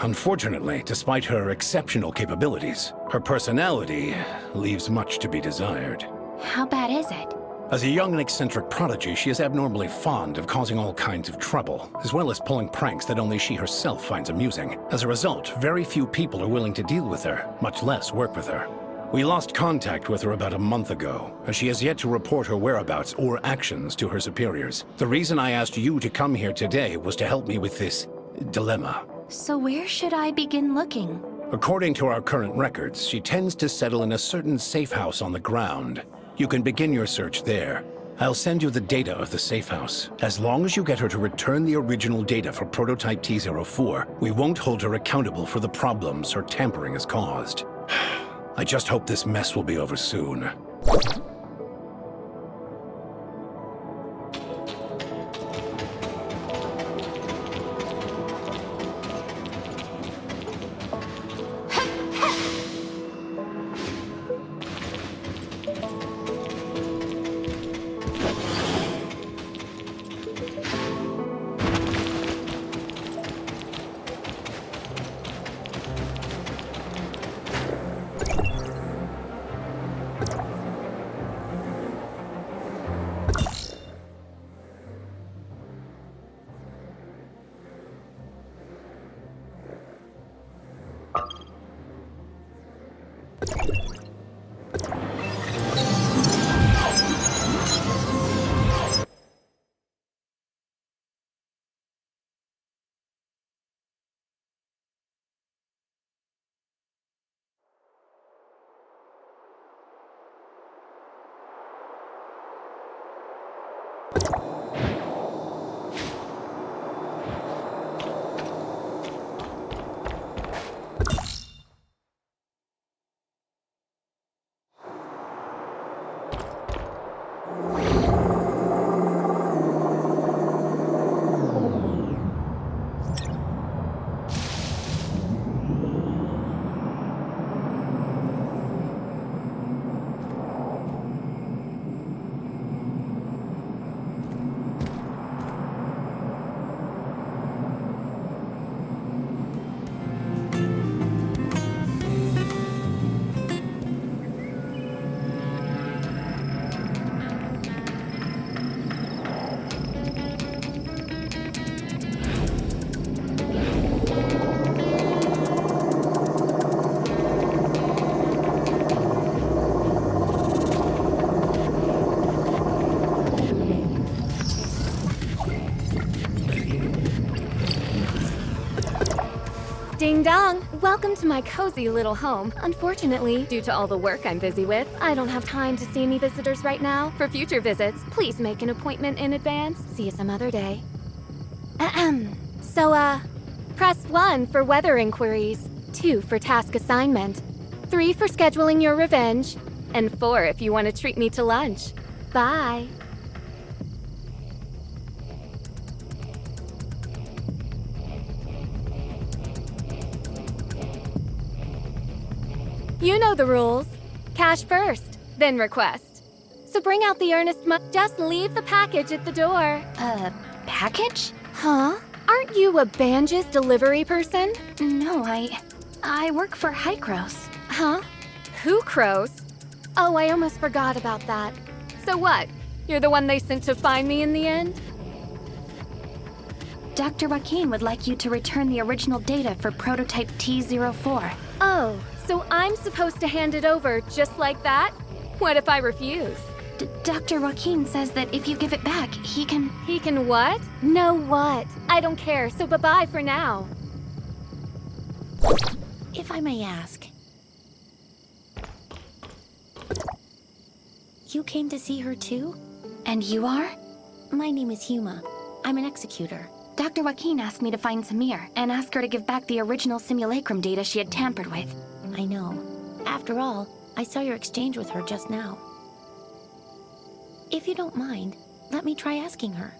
Unfortunately, despite her exceptional capabilities, her personality leaves much to be desired. How bad is it? As a young and eccentric prodigy, she is abnormally fond of causing all kinds of trouble, as well as pulling pranks that only she herself finds amusing. As a result, very few people are willing to deal with her, much less work with her. We lost contact with her about a month ago, and she has yet to report her whereabouts or actions to her superiors. The reason I asked you to come here today was to help me with this dilemma. So where should I begin looking? According to our current records, she tends to settle in a certain safe house on the ground. You can begin your search there. I'll send you the data of the safe house. As long as you get her to return the original data for Prototype T-04, we won't hold her accountable for the problems her tampering has caused. I just hope this mess will be over soon. Ding dong! Welcome to my cozy little home. Unfortunately, due to all the work I'm busy with, I don't have time to see any visitors right now. For future visits, please make an appointment in advance. See you some other day. Ahem. So, press 1 for weather inquiries, 2 for task assignment, 3 for scheduling your revenge, and 4 if you want to treat me to lunch. Bye. You know the rules. Cash first, then request. So bring out the earnest just leave the package at the door. Package? Huh? Aren't you a Banj's delivery person? No, I work for Hykros. Huh? Hukros? Oh, I almost forgot about that. So what? You're the one they sent to find me in the end? Dr. Joaquin would like you to return the original data for prototype T04. Oh, so I'm supposed to hand it over just like that? What if I refuse? Dr. Joaquin says that if you give it back, he can... He can what? No what? I don't care, so bye-bye for now. If I may ask, you came to see her too? And you are? My name is Huma. I'm an executor. Dr. Joaquin asked me to find Samir and ask her to give back the original simulacrum data she had tampered with. I know. After all, I saw your exchange with her just now. If you don't mind, let me try asking her.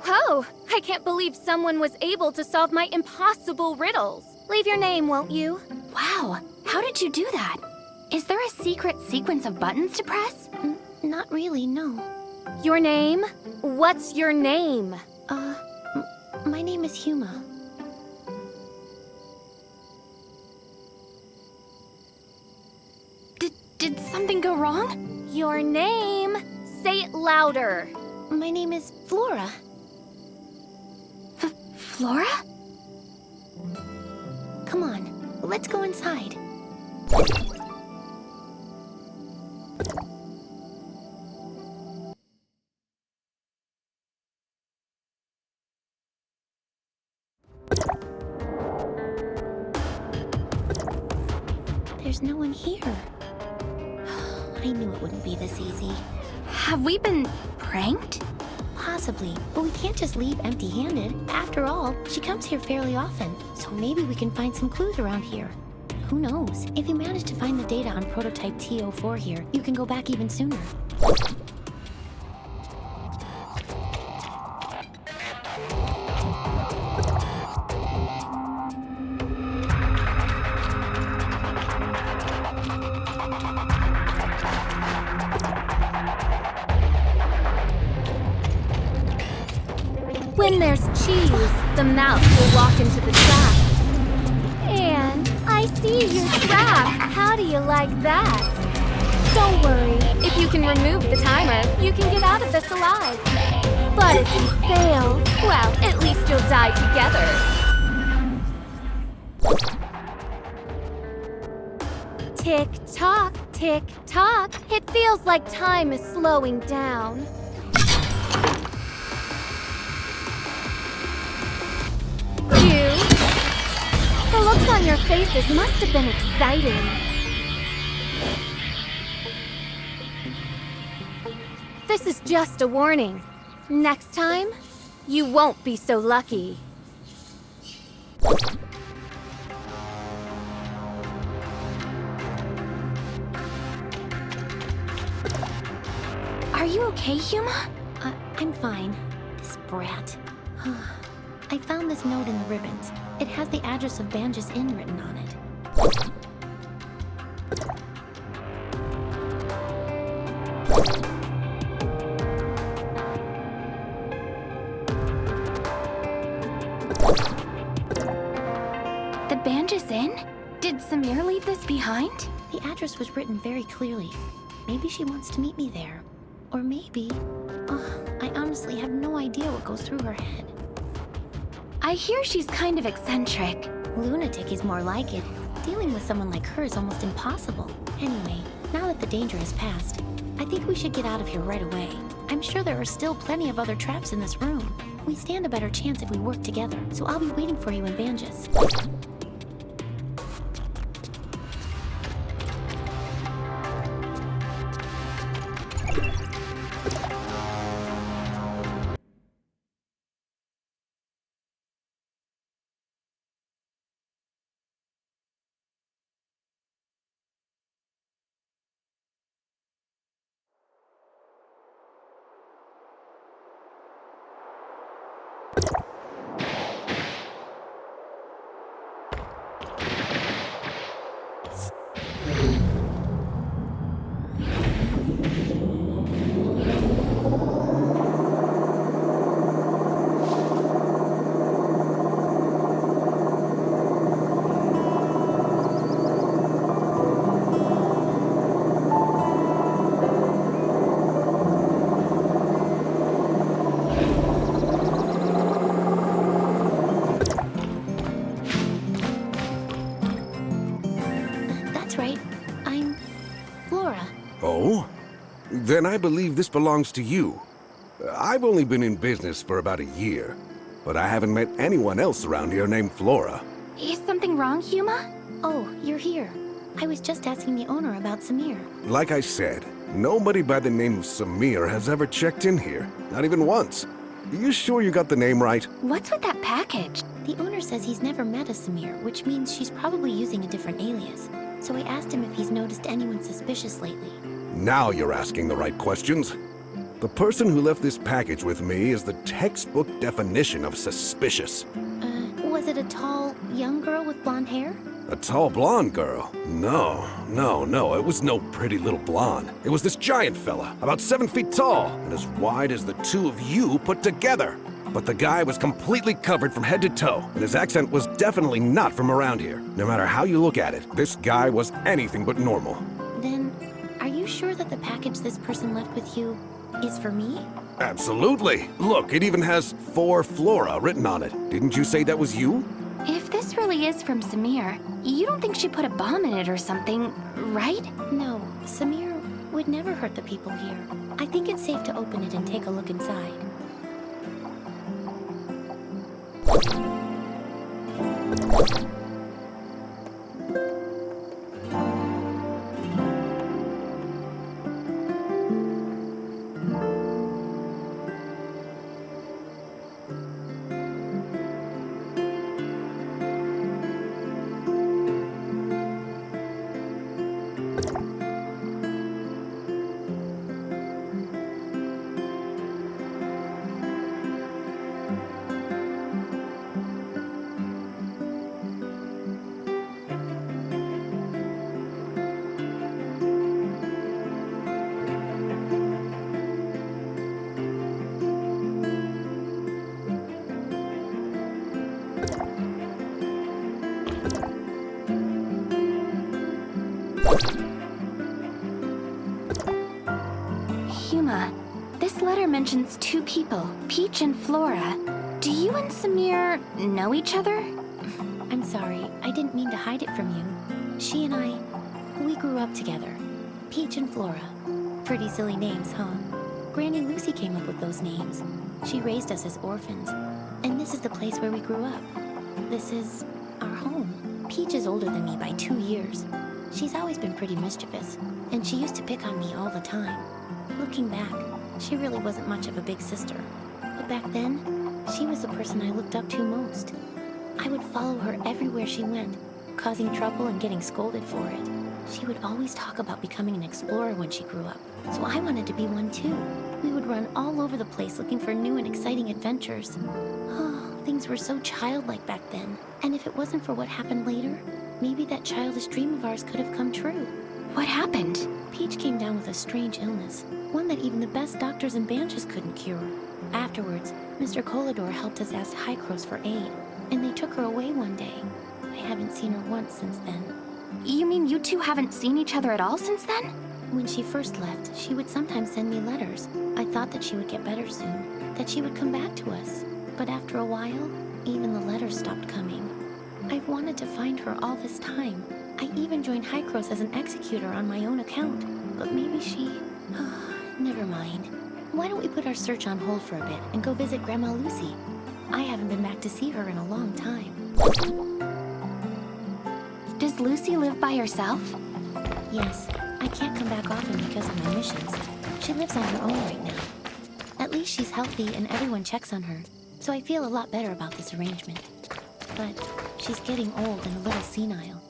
Oh, I can't believe someone was able to solve my impossible riddles. Leave your name, won't you? Wow, how did you do that? Is there a secret sequence of buttons to press? Not really, no. Your name? What's your name? My name is Huma. Did something go wrong? Your name? Say it louder. My name is Flora. Flora? Come on, let's go inside. There's no one here. I knew it wouldn't be this easy. Have we been pranked? Possibly, but we can't just leave empty-handed. After all, she comes here fairly often, so maybe we can find some clues around here. Who knows? If you manage to find the data on prototype T04 here, you can go back even sooner. When there's cheese, the mouse will walk into the trap. And I see your trap. How do you like that? Don't worry. If you can remove the timer, you can get out of this alive. But if you fail, well, at least you'll die together. Tick-tock, tick-tock. It feels like time is slowing down. The looks on your faces must have been exciting. This is just a warning. Next time, you won't be so lucky. Are you okay, Huma? I'm fine. This brat. I found this note in the ribbons. It has the address of Banj's Inn written on it. The Banj's Inn? Did Samir leave this behind? The address was written very clearly. Maybe she wants to meet me there. Or maybe... I honestly have no idea what goes through her head. I hear she's kind of eccentric. Lunatic is more like it. Dealing with someone like her is almost impossible. Anyway, now that the danger has passed, I think we should get out of here right away. I'm sure there are still plenty of other traps in this room. We stand a better chance if we work together, so I'll be waiting for you in Banges. Then I believe this belongs to you. I've only been in business for about a year, but I haven't met anyone else around here named Flora. Is something wrong, Huma? Oh, you're here. I was just asking the owner about Samir. Like I said, nobody by the name of Samir has ever checked in here. Not even once. Are you sure you got the name right? What's with that package? The owner says he's never met a Samir, which means she's probably using a different alias. So I asked him if he's noticed anyone suspicious lately. Now you're asking the right questions. The person who left this package with me is the textbook definition of suspicious. Was it a tall, young girl with blonde hair? A tall blonde girl? No. It was no pretty little blonde. It was this giant fella, about 7 feet tall, and as wide as the two of you put together. But the guy was completely covered from head to toe, and his accent was definitely not from around here. No matter how you look at it, this guy was anything but normal. Then, are you sure that the package this person left with you is for me? Absolutely. Look, it even has "For Flora" written on it. Didn't you say that was you? If this really is from Samir, you don't think she put a bomb in it or something, right? No, Samir would never hurt the people here. I think it's safe to open it and take a look inside. Huma, this letter mentions two people, Peach and Flora. Do you and Samir know each other? I'm sorry, I didn't mean to hide it from you. She and I, we grew up together. Peach and Flora. Pretty silly names, huh? Granny Lucy came up with those names. She raised us as orphans. And this is the place where we grew up. This is our home. Peach is older than me by 2 years. She's always been pretty mischievous, and she used to pick on me all the time. Looking back, she really wasn't much of a big sister. But back then, she was the person I looked up to most. I would follow her everywhere she went, causing trouble and getting scolded for it. She would always talk about becoming an explorer when she grew up, so I wanted to be one too. We would run all over the place looking for new and exciting adventures. Oh, things were so childlike back then. And if it wasn't for what happened later, maybe that childish dream of ours could have come true. What happened? Peach came down with a strange illness, one that even the best doctors in Banches couldn't cure. Afterwards, Mr. Kolador helped us ask Hykros for aid, and they took her away one day. I haven't seen her once since then. You mean you two haven't seen each other at all since then? When she first left, she would sometimes send me letters. I thought that she would get better soon, that she would come back to us. But after a while, even the letters stopped coming. I've wanted to find her all this time. I even joined Hycros as an executor on my own account. But maybe she... Never mind. Why don't we put our search on hold for a bit and go visit Grandma Lucy? I haven't been back to see her in a long time. Does Lucy live by herself? Yes, I can't come back often because of my missions. She lives on her own right now. At least she's healthy and everyone checks on her, so I feel a lot better about this arrangement. But she's getting old and a little senile.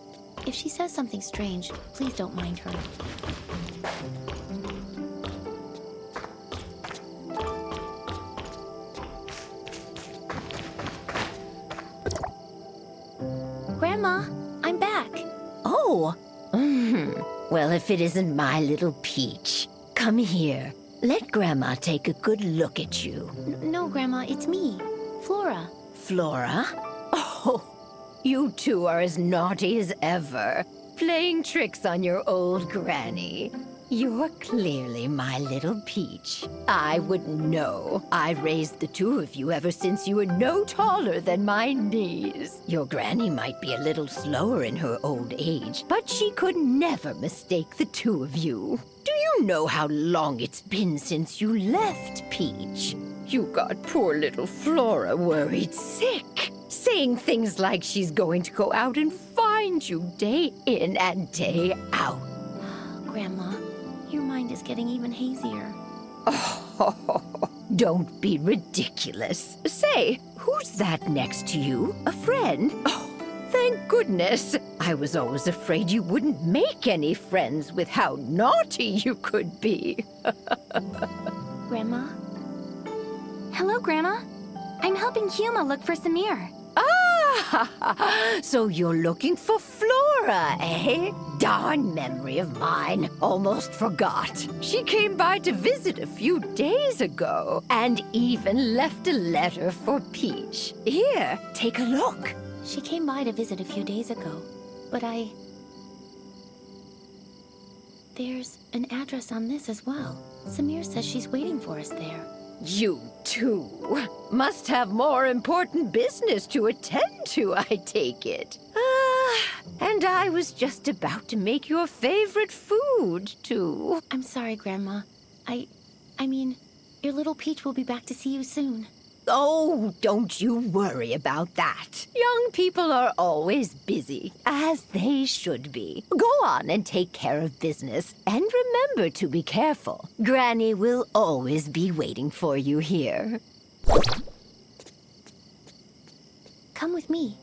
If she says something strange, please don't mind her. Grandma, I'm back. Oh! Well, if it isn't my little Peach. Come here. Let Grandma take a good look at you. No, Grandma, it's me. Flora. Flora? Oh, you two are as naughty as ever. Playing tricks on your old granny. You're clearly my little Peach. I wouldn't know. I've raised the two of you ever since you were no taller than my knees. Your granny might be a little slower in her old age, but she could never mistake the two of you. Do you know how long it's been since you left, Peach? You got poor little Flora worried sick, saying things like she's going to go out and find you day in and day out. Grandma, your mind is getting even hazier. Oh, don't be ridiculous. Say, who's that next to you? A friend? Oh, thank goodness. I was always afraid you wouldn't make any friends with how naughty you could be. Grandma? Hello, Grandma. I'm helping Huma look for Samir. Ah! So you're looking for Flora, eh? Darn memory of mine. Almost forgot. She came by to visit a few days ago, and even left a letter for Peach. Here, take a look. She came by to visit a few days ago, but There's an address on this as well. Samir says she's waiting for us there. You two must have more important business to attend to, I take it. And I was just about to make your favorite food, too. I'm sorry, Grandma. I mean, your little Peach will be back to see you soon. Oh, don't you worry about that. Young people are always busy, as they should be. Go on and take care of business, and remember to be careful. Granny will always be waiting for you here. Come with me.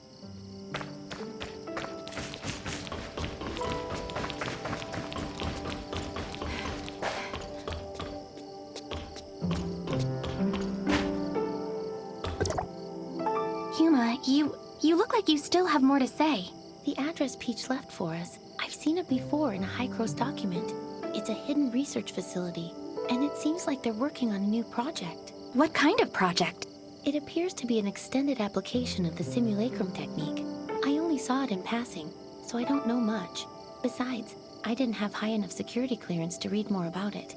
Huma, you look like you still have more to say. The address Peach left for us. I've seen it before in a Hycros document. It's a hidden research facility, and it seems like they're working on a new project. What kind of project? It appears to be an extended application of the simulacrum technique. I only saw it in passing, so I don't know much. Besides, I didn't have high enough security clearance to read more about it.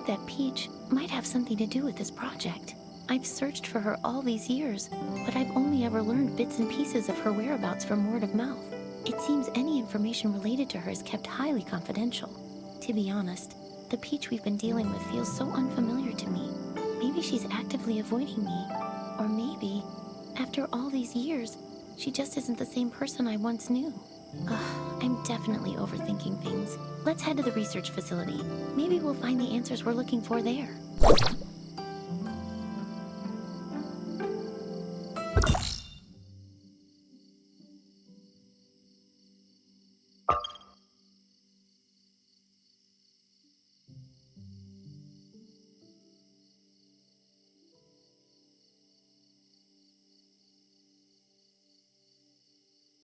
That Peach might have something to do with this project. I've searched for her all these years, but I've only ever learned bits and pieces of her whereabouts from word of mouth. It seems any information related to her is kept highly confidential. To be honest, the Peach we've been dealing with feels so unfamiliar to me. Maybe she's actively avoiding me. Or maybe, after all these years, she just isn't the same person I once knew. I'm definitely overthinking things. Let's head to the research facility. Maybe we'll find the answers we're looking for there.